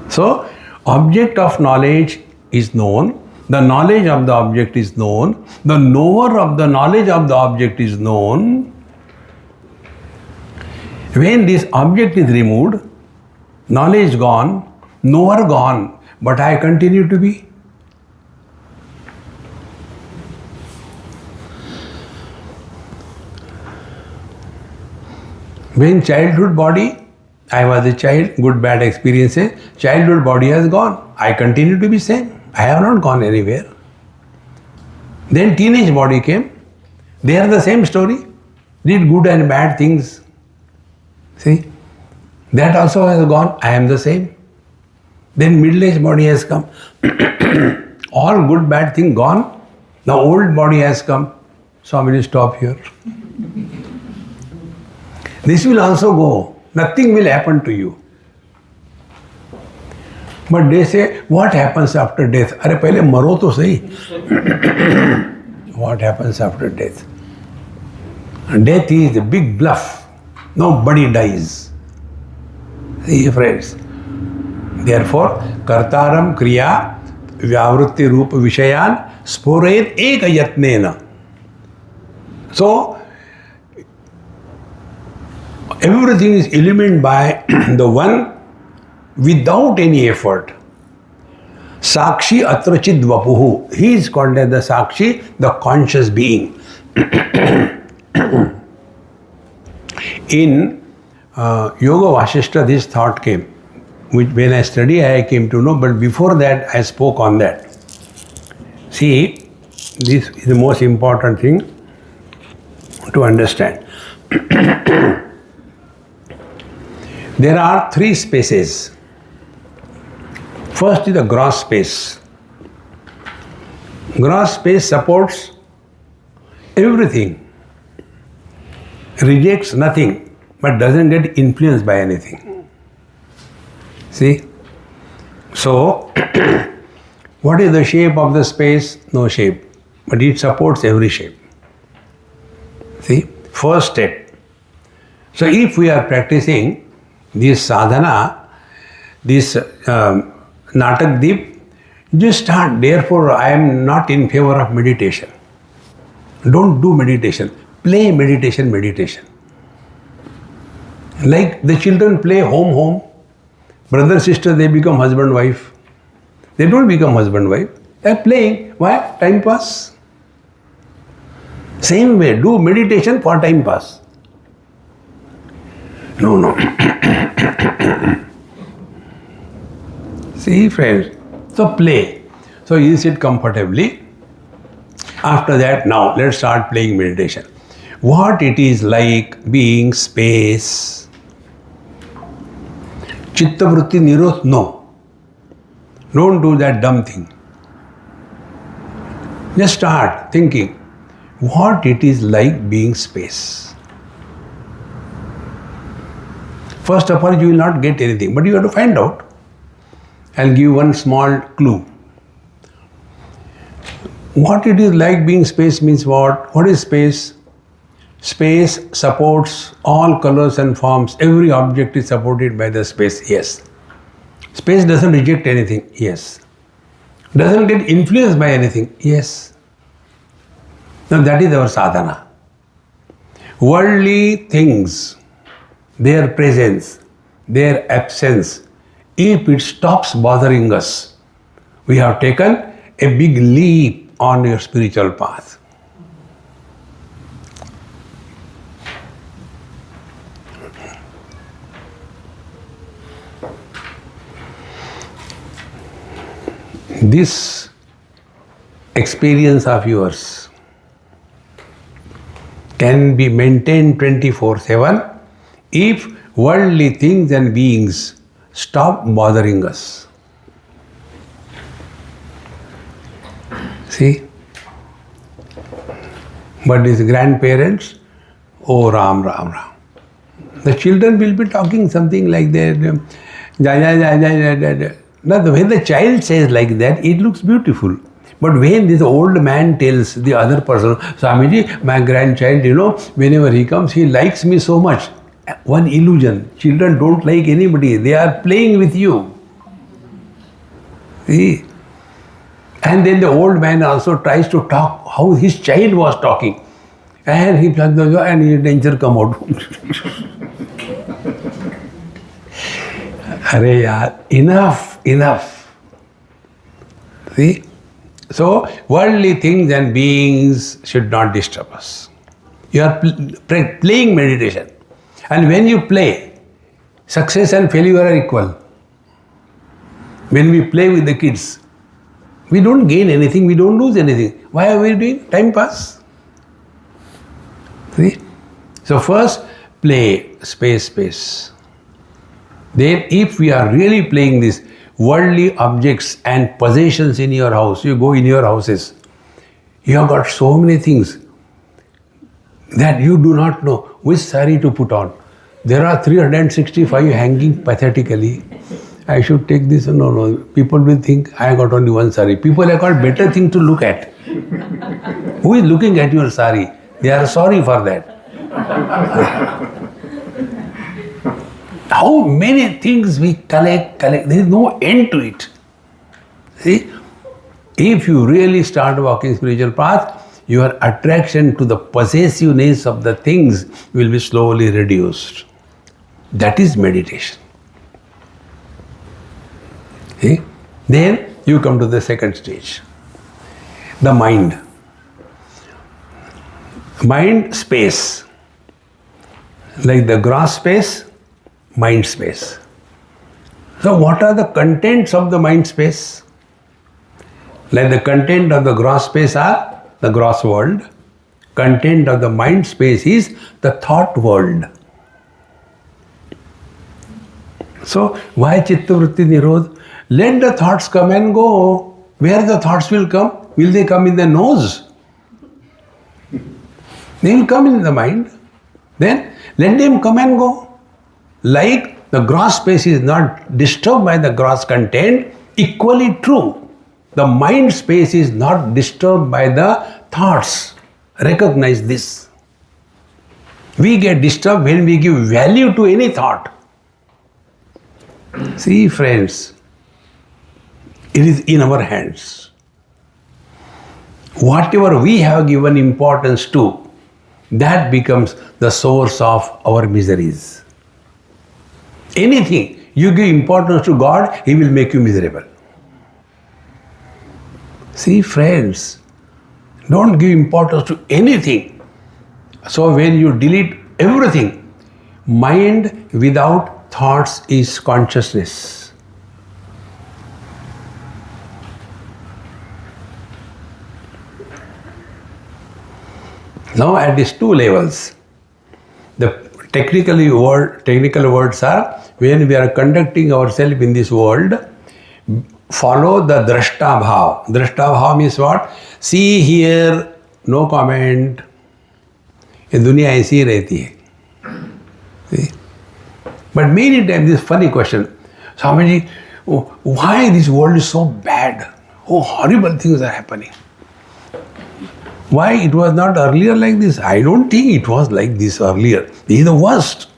So, object of knowledge is known. The knowledge of the object is known. The knower of the knowledge of the object is known. When this object is removed, knowledge gone, knower gone, but I continue to be. When childhood body, I was a child, good bad experiences, childhood body has gone. I continue to be same. I have not gone anywhere. Then teenage body came. They are the same story. Did good and bad things. See, that also has gone. I am the same. Then middle-aged body has come. All good, bad thing gone. Now old body has come. Swami will stop here. This will also go. Nothing will happen to you. But they say, what happens after death? Arre, pehle maro to sahi. What happens after death? Death is a big bluff. Nobody dies. See, friends. Therefore, Kartaram Kriya Vyavritti Rupa Vishayan Sporet Eka Yatnena. So, everything is illumined by the one without any effort. Sakshi Atrachid Vapuhu. He is called as the Sakshi, the conscious being. In Yoga Vasishta, this thought came. Which when I study, I came to know, but before that, I spoke on that. See, this is the most important thing to understand. There are three spaces. First is the gross space. Gross space supports everything, rejects nothing, but doesn't get influenced by anything. See? So, what is the shape of the space? No shape, but it supports every shape. See? First step. So, if we are practicing this sadhana, this Natakadeepa, just start. Therefore, I am not in favor of meditation. Don't do meditation. Play meditation. Like the children play home. Brother, sister, they become husband, wife. They don't become husband, wife. They are playing. Why? Time pass. Same way, do meditation for time pass. No. See, friends. So play. So you sit comfortably. After that, now let's start playing meditation. What it is like being space. Chitta vritti nirodh? No. Don't do that dumb thing. Just start thinking what it is like being space. First of all, you will not get anything, but you have to find out. I'll give you one small clue. What it is like being space means what? What is space? Space supports all colors and forms. Every object is supported by the space. Yes. Space doesn't reject anything. Yes. Doesn't get influenced by anything. Yes. Now that is our sadhana. Worldly things, their presence, their absence, if it stops bothering us, we have taken a big leap on your spiritual path. This experience of yours can be maintained 24/7 if worldly things and beings stop bothering us. See? But these grandparents, oh Ram, Ram, Ram. The children will be talking something like that. Now, when the child says like that, it looks beautiful. But when this old man tells the other person, Swamiji, my grandchild, whenever he comes, he likes me so much. One illusion. Children don't like anybody. They are playing with you. See? And then the old man also tries to talk how his child was talking. And his danger come out. Arey yaar, enough. See? So, worldly things and beings should not disturb us. You are playing meditation. And when you play, success and failure are equal. When we play with the kids, we don't gain anything, we don't lose anything. Why are we doing? Time pass. See? So first, play, space. Then if we are really playing these worldly objects and possessions in your house, you go in your houses, you have got so many things that you do not know which saree to put on. There are 365 hanging pathetically. I should take this. No. People will think I got only one saree. People have got better thing to look at. Who is looking at your saree? They are sorry for that. How many things we collect. There is no end to it. See? If you really start walking spiritual path, your attraction to the possessiveness of the things will be slowly reduced. That is meditation. See? Then you come to the second stage. The mind. Mind space. Like the gross space, mind space. So what are the contents of the mind space? Like the content of the gross space are the gross world. Content of the mind space is the thought world. So why Chitta Vritti Nirodh? Let the thoughts come and go. Where the thoughts will come? Will they come in the nose? They will come in the mind. Then let them come and go. Like the gross space is not disturbed by the gross content, equally true. The mind space is not disturbed by the thoughts. Recognize this. We get disturbed when we give value to any thought. See, friends, it is in our hands. Whatever we have given importance to, that becomes the source of our miseries. Anything you give importance to God, He will make you miserable. See, friends, don't give importance to anything. So when you delete everything, mind without thoughts is consciousness. Now at these two levels, the technical words are, when we are conducting ourselves in this world, follow the drashta bhav. Drashta bhav means what? See, hear, no comment. ये दुनिया ऐसी ही रहती है. See? But many times this funny question, Swamiji, why this world is so bad? Oh, horrible things are happening. Why it was not earlier like this? I don't think it was like this earlier. This is the worst.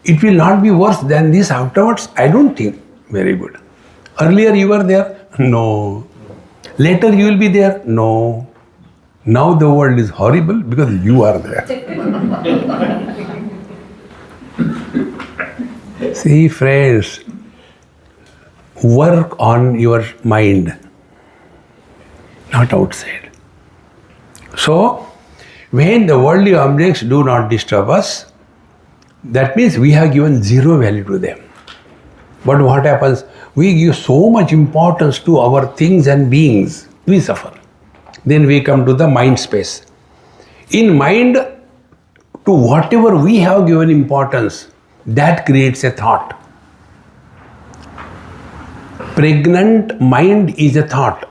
It will not be worse than this afterwards. I don't think. Very good. Earlier you were there? No. Later you will be there? No. Now the world is horrible because you are there. See, friends, work on your mind, not outside. So, when the worldly objects do not disturb us, that means we have given zero value to them. But what happens? We give so much importance to our things and beings. We suffer. Then we come to the mind space. In mind, to whatever we have given importance, that creates a thought. Pregnant mind is a thought.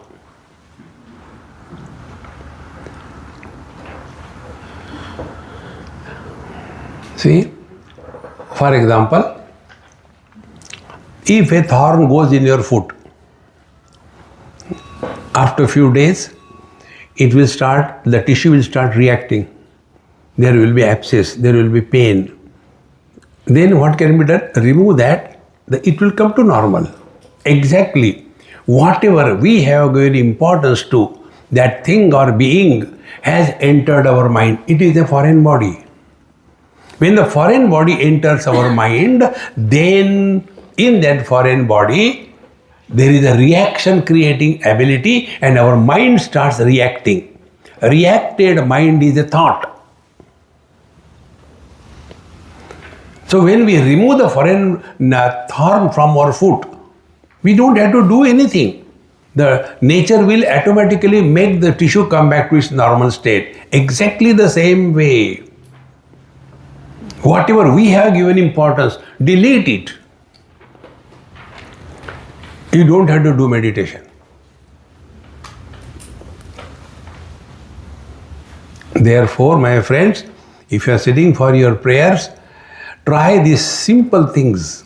See, for example, if a thorn goes in your foot, after a few days, the tissue will start reacting. There will be abscess, there will be pain. Then what can be done? Remove that, it will come to normal. Exactly. Whatever we have given importance to, that thing or being has entered our mind. It is a foreign body. When the foreign body enters our mind, then in that foreign body, there is a reaction creating ability and our mind starts reacting. Reacted mind is a thought. So when we remove the foreign thorn from our foot, we don't have to do anything. The nature will automatically make the tissue come back to its normal state. Exactly the same way. Whatever we have given importance, delete it. You don't have to do meditation. Therefore, my friends, if you are sitting for your prayers, try these simple things.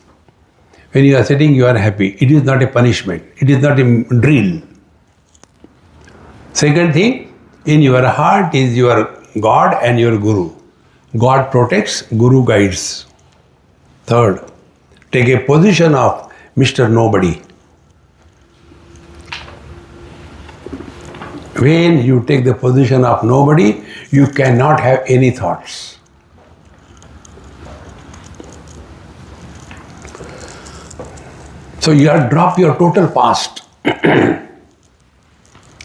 When you are sitting, you are happy. It is not a punishment. It is not a drill. Second thing, in your heart is your God and your Guru. God protects, Guru guides. Third, take a position of Mr. Nobody. When you take the position of nobody, you cannot have any thoughts. So you have dropped your total past.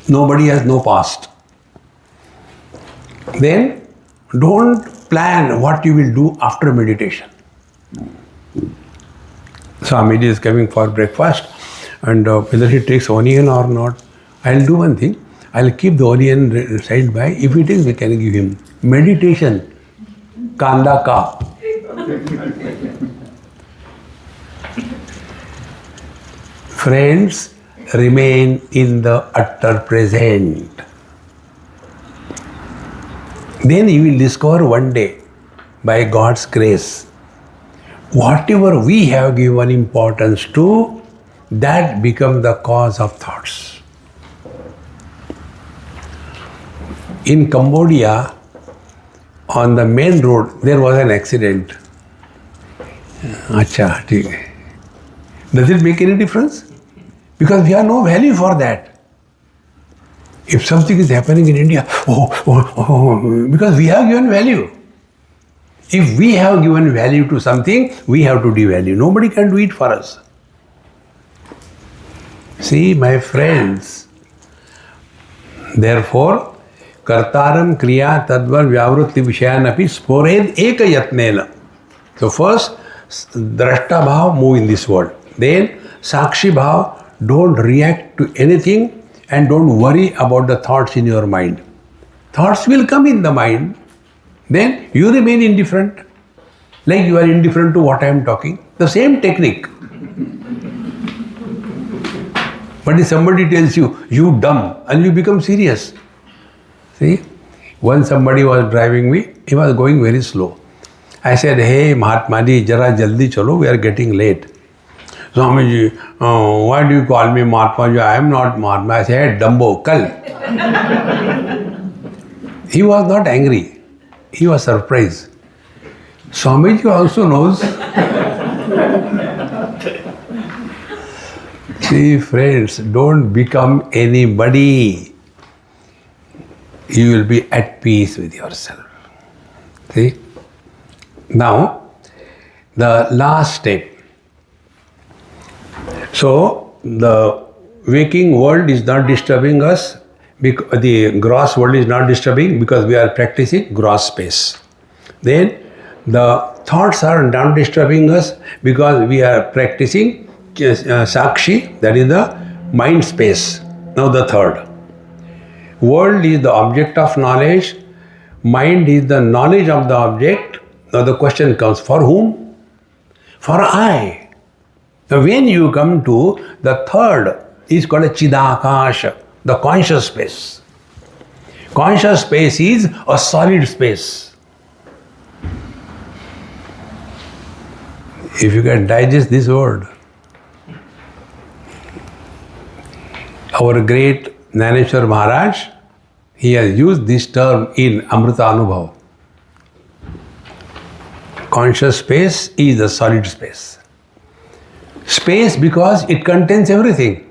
Nobody has no past. Then don't plan what you will do after meditation. Swamiji is coming for breakfast, and whether he takes onion or not, I'll do one thing. I'll keep the onion side by. If it is, we can give him. Meditation. Kanda ka. Friends, remain in the utter present. Then you will discover one day, by God's grace, whatever we have given importance to, that becomes the cause of thoughts. In Cambodia, on the main road, there was an accident. Acha, theek hai. Does it make any difference? Because we have no value for that. If something is happening in India, because we have given value. If we have given value to something, we have to devalue. Nobody can do it for us. See, my friends, therefore, Kartaram Kriya Tadvar Vyavrutti Vishayanapi Spored Eka Yatnena. So first, Drashta Bhav, move in this world. Then, Sakshi Bhav, don't react to anything and don't worry about the thoughts in your mind. Thoughts will come in the mind. Then you remain indifferent. Like you are indifferent to what I am talking. The same technique. But if somebody tells you, you dumb, and you become serious. See, once somebody was driving me, he was going very slow. I said, hey Mahatma ji, jara jaldi chalo, we are getting late. Swamiji, why do you call me Mahatma ji? I am not Mahatma. I said, hey, Dumbo, kal. He was not angry. He was surprised. Swamiji also knows. See, friends, don't become anybody. You will be at peace with yourself. See? Now, the last step. So, the waking world is not disturbing us. The gross world is not disturbing because we are practicing gross space. Then, the thoughts are not disturbing us because we are practicing Sakshi, that is the mind space. Now the third. World is the object of knowledge. Mind is the knowledge of the object. Now the question comes, for whom? For I. Now when you come to the third, is called a Chidakasha, the conscious space. Conscious space is a solid space. If you can digest this word, our great Jnaneshwar Maharaj, he has used this term in Amrita Anubhav. Conscious space is a solid space. Space because it contains everything.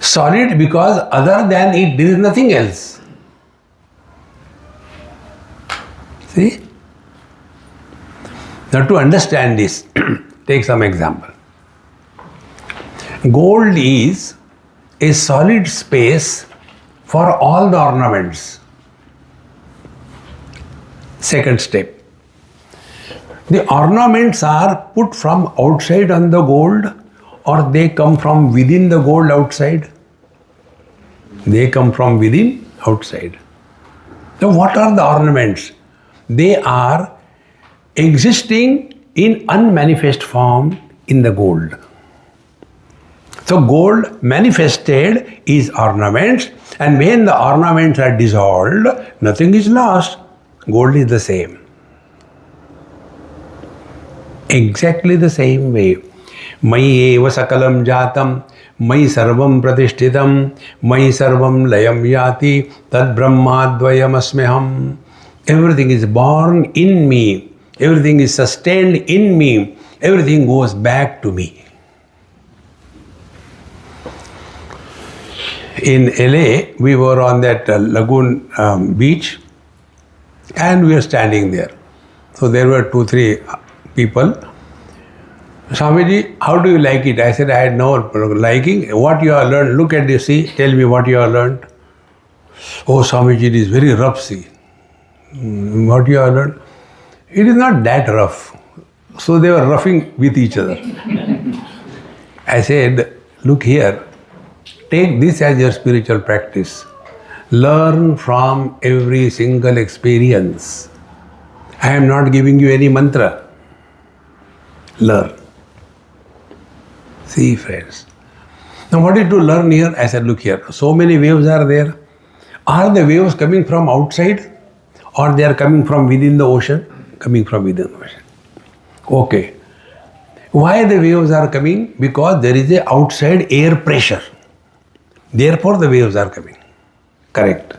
Solid because other than it there is nothing else. See? Now to understand this, take some example. Gold is a solid space for all the ornaments. Second step. The ornaments are put from outside on the gold, or they come from within the gold outside? They come from within outside. Now what are the ornaments? They are existing in unmanifest form in the gold. So gold manifested is ornaments, and when the ornaments are dissolved, nothing is lost. Gold is the same. Exactly the same way. Mayi eva sakalam jatam, mayi sarvam pratishtitam, mayi sarvam layam yati, tad brahmadvayam asmeham. Everything is born in me. Everything is sustained in me. Everything goes back to me. In LA, we were on that lagoon beach, and we were standing there. So there were 2-3 people. Swamiji, how do you like it? I said, I had no liking. What you have learned? Look at this sea. Tell me what you have learned. Oh, Swamiji, it is very rough sea. What you have learned? It is not that rough. So they were roughing with each other. I said, look here. Take this as your spiritual practice. Learn from every single experience. I am not giving you any mantra. Learn. See, friends. Now what is to learn here? I said, look here. So many waves are there. Are the waves coming from outside, or they are coming from within the ocean? Coming from within the ocean. Okay. Why the waves are coming? Because there is a outside air pressure. Therefore the waves are coming. Correct.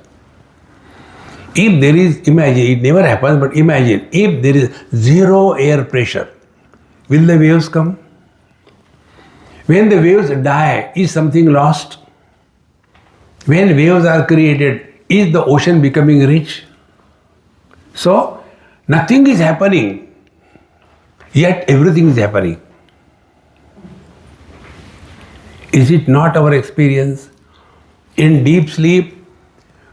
If there is, imagine, it never happens, but imagine, if there is zero air pressure, will the waves come? When the waves die, is something lost? When waves are created, is the ocean becoming rich? So, nothing is happening, yet everything is happening. Is it not our experience? In deep sleep,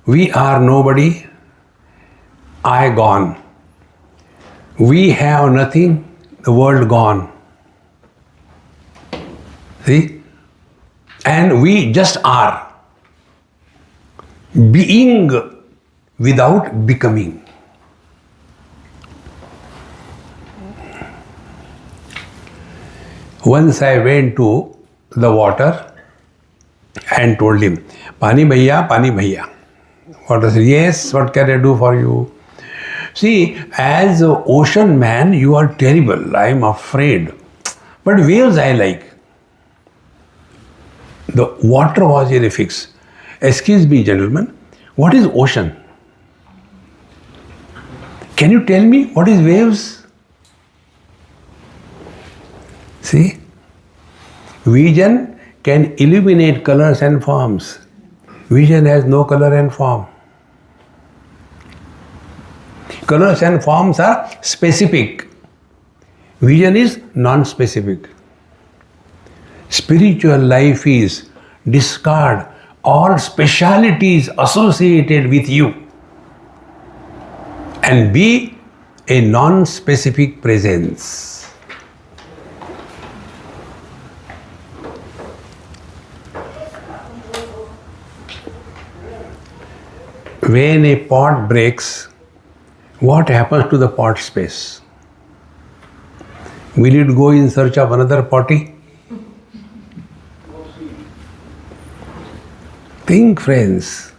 we are nobody, I gone. We have nothing, the world gone. See? And we just are. Being without becoming. Once I went to the water and told him, Pani bhaiya. Water said, yes, what can I do for you? See, as an ocean man, you are terrible. I am afraid. But waves I like. The water was very fixed. Excuse me, gentlemen, what is ocean? Can you tell me what is waves? See? Vision can illuminate colors and forms. Vision has no color and form. Colors and forms are specific. Vision is non-specific. Spiritual life is discard all specialities associated with you and be a non-specific presence. When a pot breaks, what happens to the pot space? Will it go in search of another potty? Think, friends.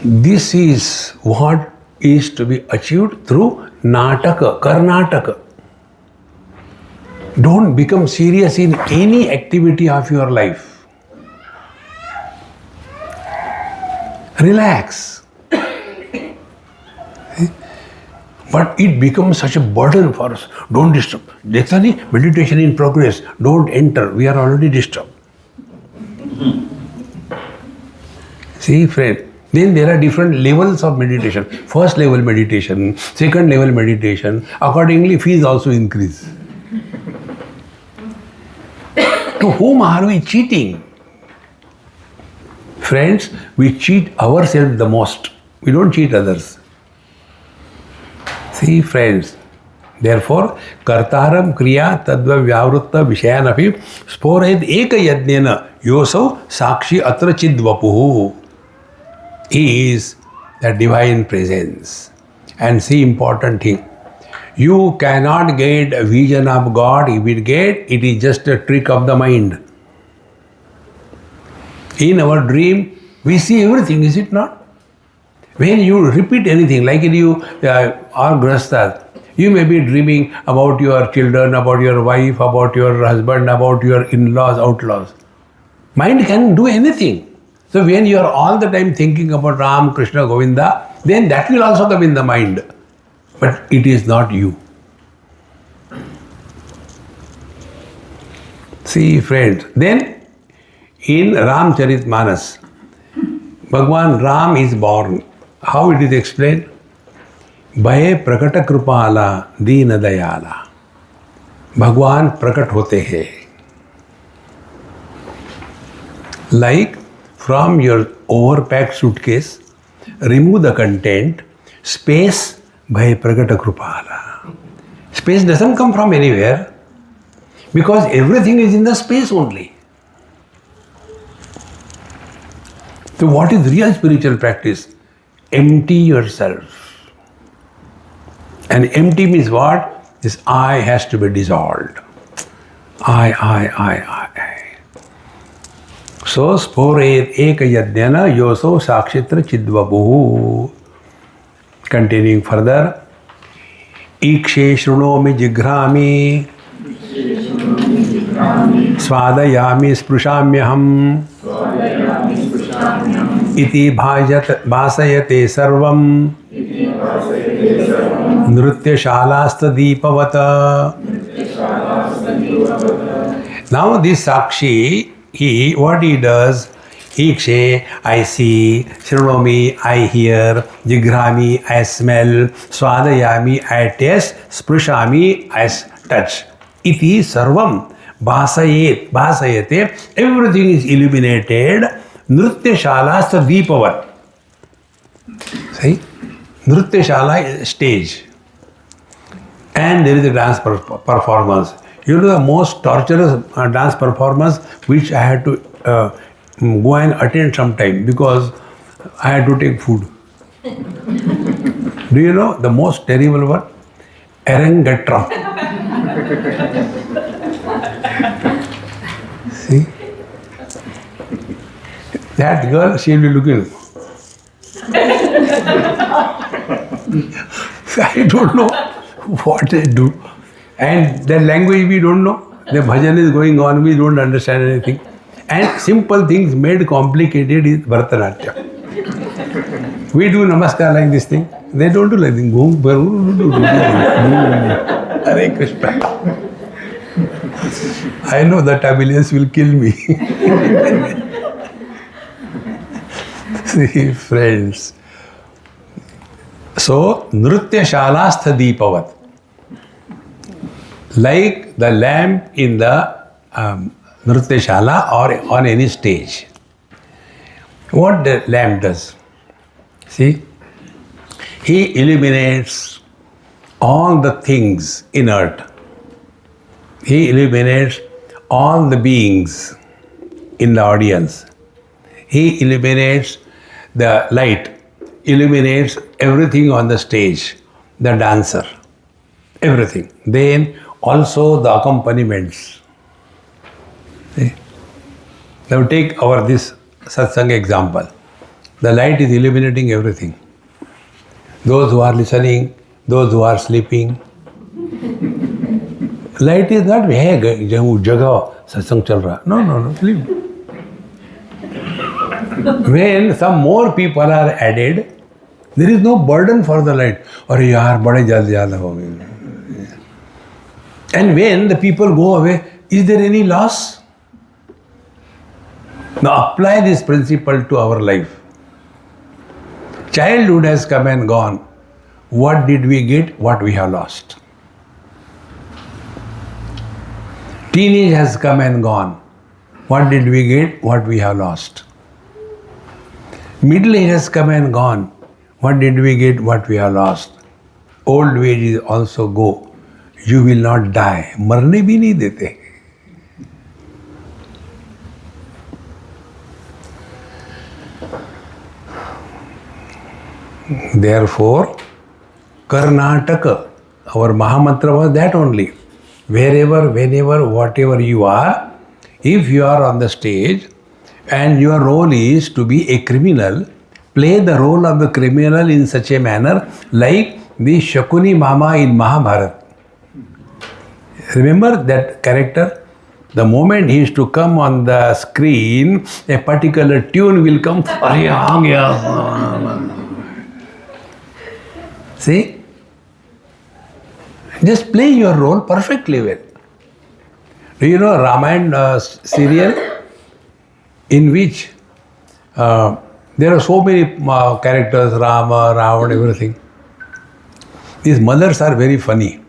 This is what is to be achieved through Nataka, Karnataka. Don't become serious in any activity of your life. Relax. But it becomes such a burden for us. Don't disturb. Dekhani, meditation in progress. Don't enter. We are already disturbed. See, friend. Then there are different levels of meditation. First level meditation, second level meditation. Accordingly, fees also increase. To whom are we cheating? Friends, we cheat ourselves the most. We don't cheat others. See, friends. Therefore, kartaram kriya tadva vyavrutta vishayanapi spored eka yadnena yosau sakshi atra chidvapuhu. He is the divine presence. And see, important thing. You cannot get a vision of God. If it get, it is just a trick of the mind. In our dream, we see everything, is it not? When you repeat anything, like you are grastas, you may be dreaming about your children, about your wife, about your husband, about your in-laws, outlaws. Mind can do anything. So when you are all the time thinking about Ram, Krishna, Govinda, then that will also come in the mind. But it is not you. See, friends, then in Ramcharitmanas, Bhagwan Ram is born. How it is explained? Bhaye prakata krupala deena dayala. Bhagwan prakat hote hai. Like from your overpacked suitcase, remove the content, space, bhai prakata krupala. Space doesn't come from anywhere because everything is in the space only. So what is real spiritual practice? Empty yourself. And empty means what? This I has to be dissolved. I. So, sporet eka yadnyana yoso sakshitra chidvabuhu. Continuing further. Ikshe shrunomi jigrami. Swadayami sprishamyaham. Iti bhasayate sarvam. Nrutyashalasta deepavata. Now this Sakshi, what he does, Ikshe, I see, Shrunomi, I hear, Jigrami, I smell, Swadayami, I taste, Sprishami, I touch. Iti sarvam bhasayate, everything is illuminated, Nrutyashalasta deepavat. See? Nrutyashala is stage. And there is a dance performance. You know the most torturous dance performance which I had to go and attend sometime because I had to take food. Do you know the most terrible one? Arangatra. See? That girl, she will be looking. I don't know what they do. And the language we don't know. The bhajan is going on, we don't understand anything. And simple things made complicated is Bharatanatyam. We do namaskar like this thing. They don't do like this. Hare Krishna. I know the Tamilians will kill me. See, friends. So, Nrutyashalastha Deepavat. Like the lamp in the Nrutyashala or on any stage. What the lamp does? See? He illuminates all the things inert. He illuminates all the beings in the audience. He illuminates the light, illuminates everything on the stage, the dancer, everything. Then also the accompaniments. See? Now take this satsang example. The light is illuminating everything. Those who are listening, those who are sleeping. Light is not jagah satsang chal raha. No, sleep. When some more people are added, there is no burden for the light. Arey yaar, bade jaldi ho gaye. And when the people go away, is there any loss? Now apply this principle to our life. Childhood has come and gone. What did we get? What we have lost. Teenage has come and gone. What did we get? What we have lost. Middle age has come and gone. What did we get? What we have lost. Old age is also go. You will not die. Marne bhi nahi dete. Therefore, Karnataka, our Mahamantra was that only. Wherever, whenever, whatever you are, if you are on the stage and your role is to be a criminal, play the role of the criminal in such a manner like the Shakuni Mama in Mahabharata. Remember that character? The moment he is to come on the screen, a particular tune will come. See? Just play your role perfectly well. Do you know Ramayana serial in which there are so many characters, Rama, Ravana, everything. These mothers are very funny.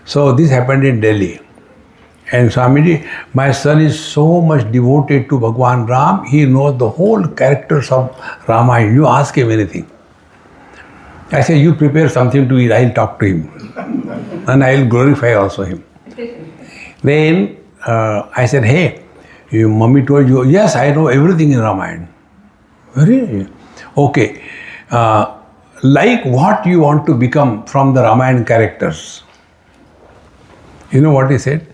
So this happened in Delhi. And Swamiji, my son is so much devoted to Bhagwan Ram, he knows the whole characters of Ramayana. You ask him anything. I say, you prepare something to eat, I'll talk to him. And I'll glorify also him. Then I said, hey, your mommy told you, yes, I know everything in Ramayana. Very? Okay. Like what you want to become from the Ramayana characters. You know what he said?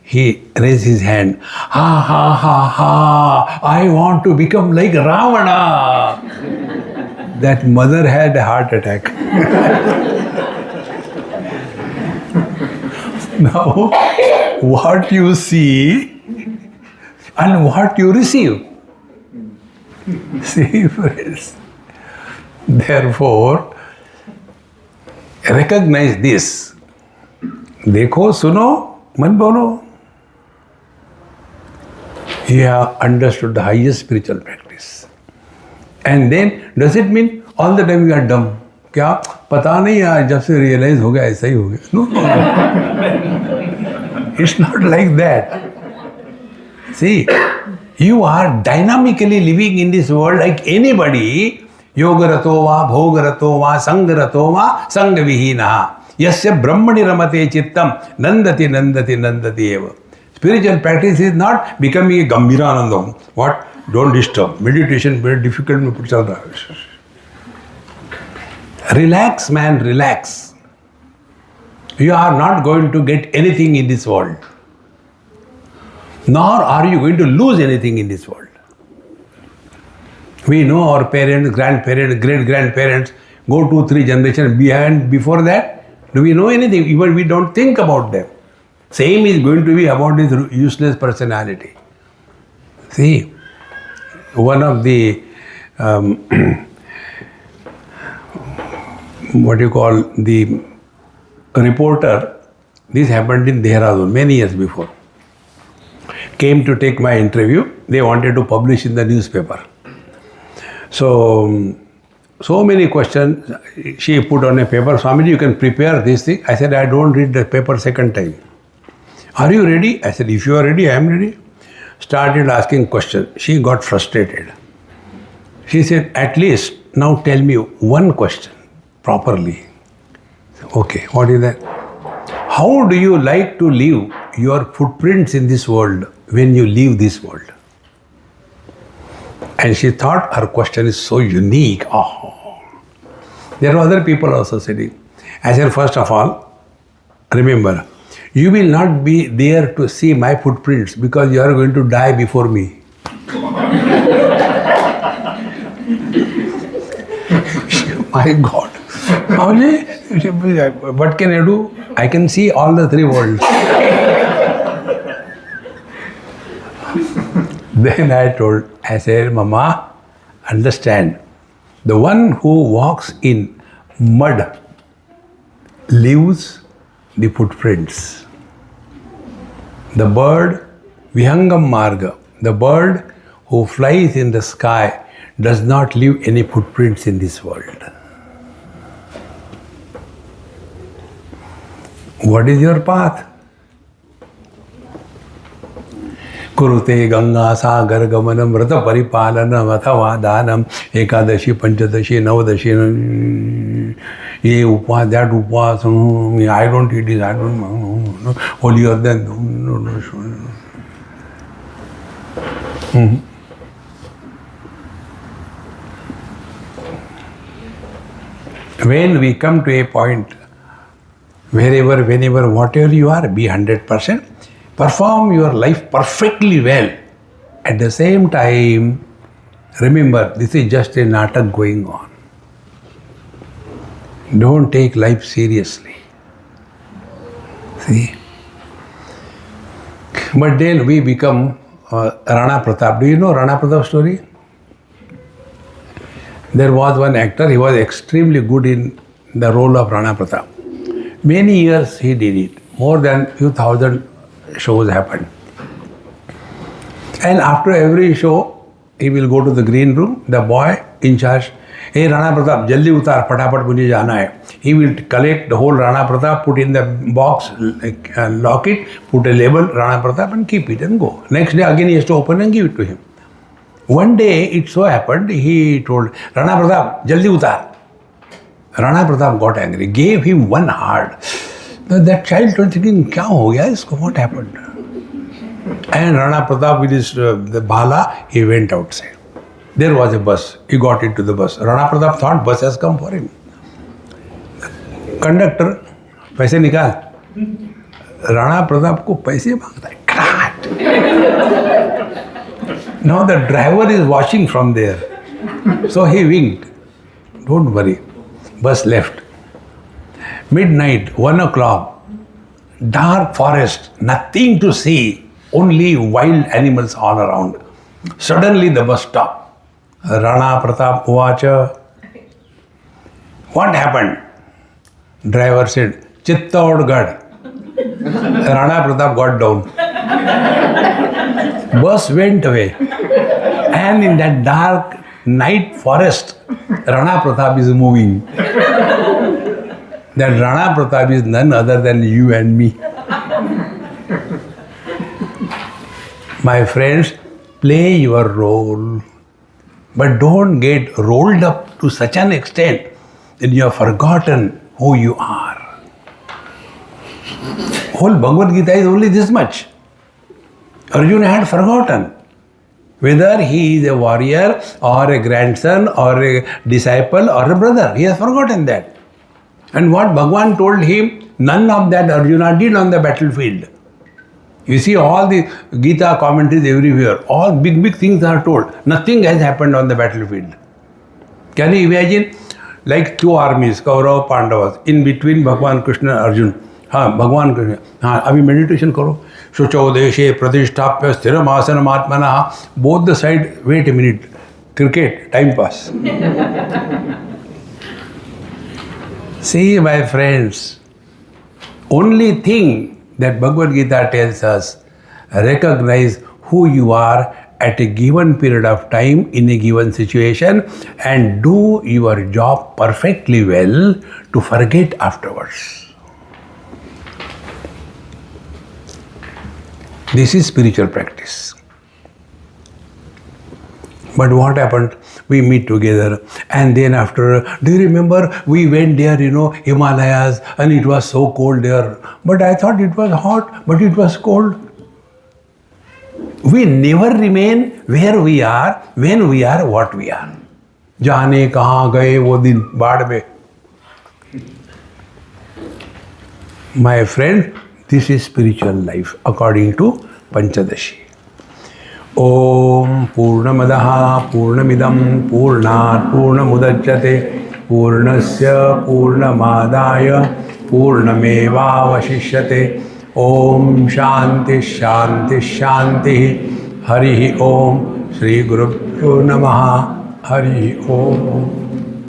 He raised his hand. Ha ha ha ha, I want to become like Ravana. That mother had a heart attack. Now, what you see and what you receive. See, friends. Therefore, recognize this. Dekho, suno, man bolo. You have understood the highest spiritual practice. And then, does it mean all the time you are dumb? क्या पता नहीं यार जब से realize हो गया ऐसा ही हो गया? No. It's not like that. See, you are dynamically living in this world like anybody. Yogarato va, bhogarato va, sangarato va, sangavihina. Yasya brahmani ramate chittam, nandati nandati nandati eva. Spiritual practice is not becoming a Gambhiranandam. What? Don't disturb. Meditation very difficult. Relax, man, relax. You are not going to get anything in this world. Nor are you going to lose anything in this world. We know our parents, grandparents, great-grandparents go 2-3 generations behind. Before that, do we know anything? Even we don't think about them. Same is going to be about this useless personality. See, one of the the reporter, this happened in Dehradun many years before, came to take my interview. They wanted to publish in the newspaper. So many questions she put on a paper. Swamiji, you can prepare this thing. I said, I don't read the paper second time. Are you ready? I said, if you are ready, I am ready. Started asking questions. She got frustrated. She said, at least now tell me one question properly. Okay, what is that? How do you like to live your footprints in this world when you leave this world? And she thought her question is so unique. Oh. There were other people also sitting. I said, first of all, remember, you will not be there to see my footprints because you are going to die before me. My God. What can I do? I can see all the three worlds. Then I said, Mama, understand, the one who walks in mud leaves the footprints. The bird, Vihangam Marga, the bird who flies in the sky does not leave any footprints in this world. What is your path? Kurute Ganga Sagar Gamanam Vrata Paripalanam Athava Dhanam Ekadashi Panchadashi Navadashi Ye Upa, that Upa, I don't eat this, I don't know, holier than When we come to a point, wherever, whenever, whatever you are, be 100%. Perform your life perfectly well. At the same time, remember, this is just a natak going on. Don't take life seriously. See? But then we become Rana Pratap. Do you know Rana Pratap's story? There was one actor, he was extremely good in the role of Rana Pratap. Many years he did it. More than few thousand shows happened. And after every show, he will go to the green room, the boy in charge, hey Rana Pratap, jaldi utar, patapat mujhe jana hai. He will collect the whole Rana Pratap, put in the box, lock it, put a label, Rana Pratap, and keep it and go. Next day again he has to open and give it to him. One day it so happened, he told, Rana Pratap, jaldi utar. Rana Pratap got angry, gave him one hard. That child was thinking, kya ho gaya isko, what happened? And Rana Pratap with his the bhala, he went outside. There was a bus. He got into the bus. Rana Pratap thought bus has come for him. Conductor, paise nikal. Rana Pratap ko paise mangta hai. Now the driver is watching from there. So he winked. Don't worry. Bus left. Midnight, 1 o'clock, dark forest, nothing to see, only wild animals all around. Suddenly the bus stopped. Rana Pratap Uvacha. What happened? Driver said, Chittaudgarh. Rana Pratap got down. Bus went away. And in that dark night forest, Rana Pratap is moving. That Rana Pratap is none other than you and me. My friends, play your role, but don't get rolled up to such an extent that you have forgotten who you are. Whole Bhagavad Gita is only this much. Arjuna had forgotten whether he is a warrior or a grandson or a disciple or a brother. He has forgotten that. And what Bhagavan told him, none of that Arjuna did on the battlefield. You see all the Gita commentaries everywhere, all big things are told. Nothing has happened on the battlefield. Can you imagine? Like two armies, Kaurava, Pandavas, in between Bhagavan Krishna and Arjuna. Bhagavan Krishna, abhi meditation karo. Shucho deshe pratishthapya sthiram asanam atmanaha. Both the side, wait a minute. Cricket, time pass. See, my friends, only thing that Bhagavad Gita tells us, recognize who you are at a given period of time in a given situation and do your job perfectly well to forget afterwards. This is spiritual practice. But what happened? We meet together, and then after, do you remember we went there, Himalayas, and it was so cold there. But I thought it was hot, but it was cold. We never remain where we are when we are what we are. जाने कहाँ गए वो दिन बाढ़ में. My friend, this is spiritual life according to Panchadashi. Om Purnamadaha Purnamidam Purnat Purnamudachyate Purnasya Purnamadaya Purnamevavashishyate. Om Shanti Shanti Shanti. Hari Om. Shri Gurubhyo Namaha. Hari Om.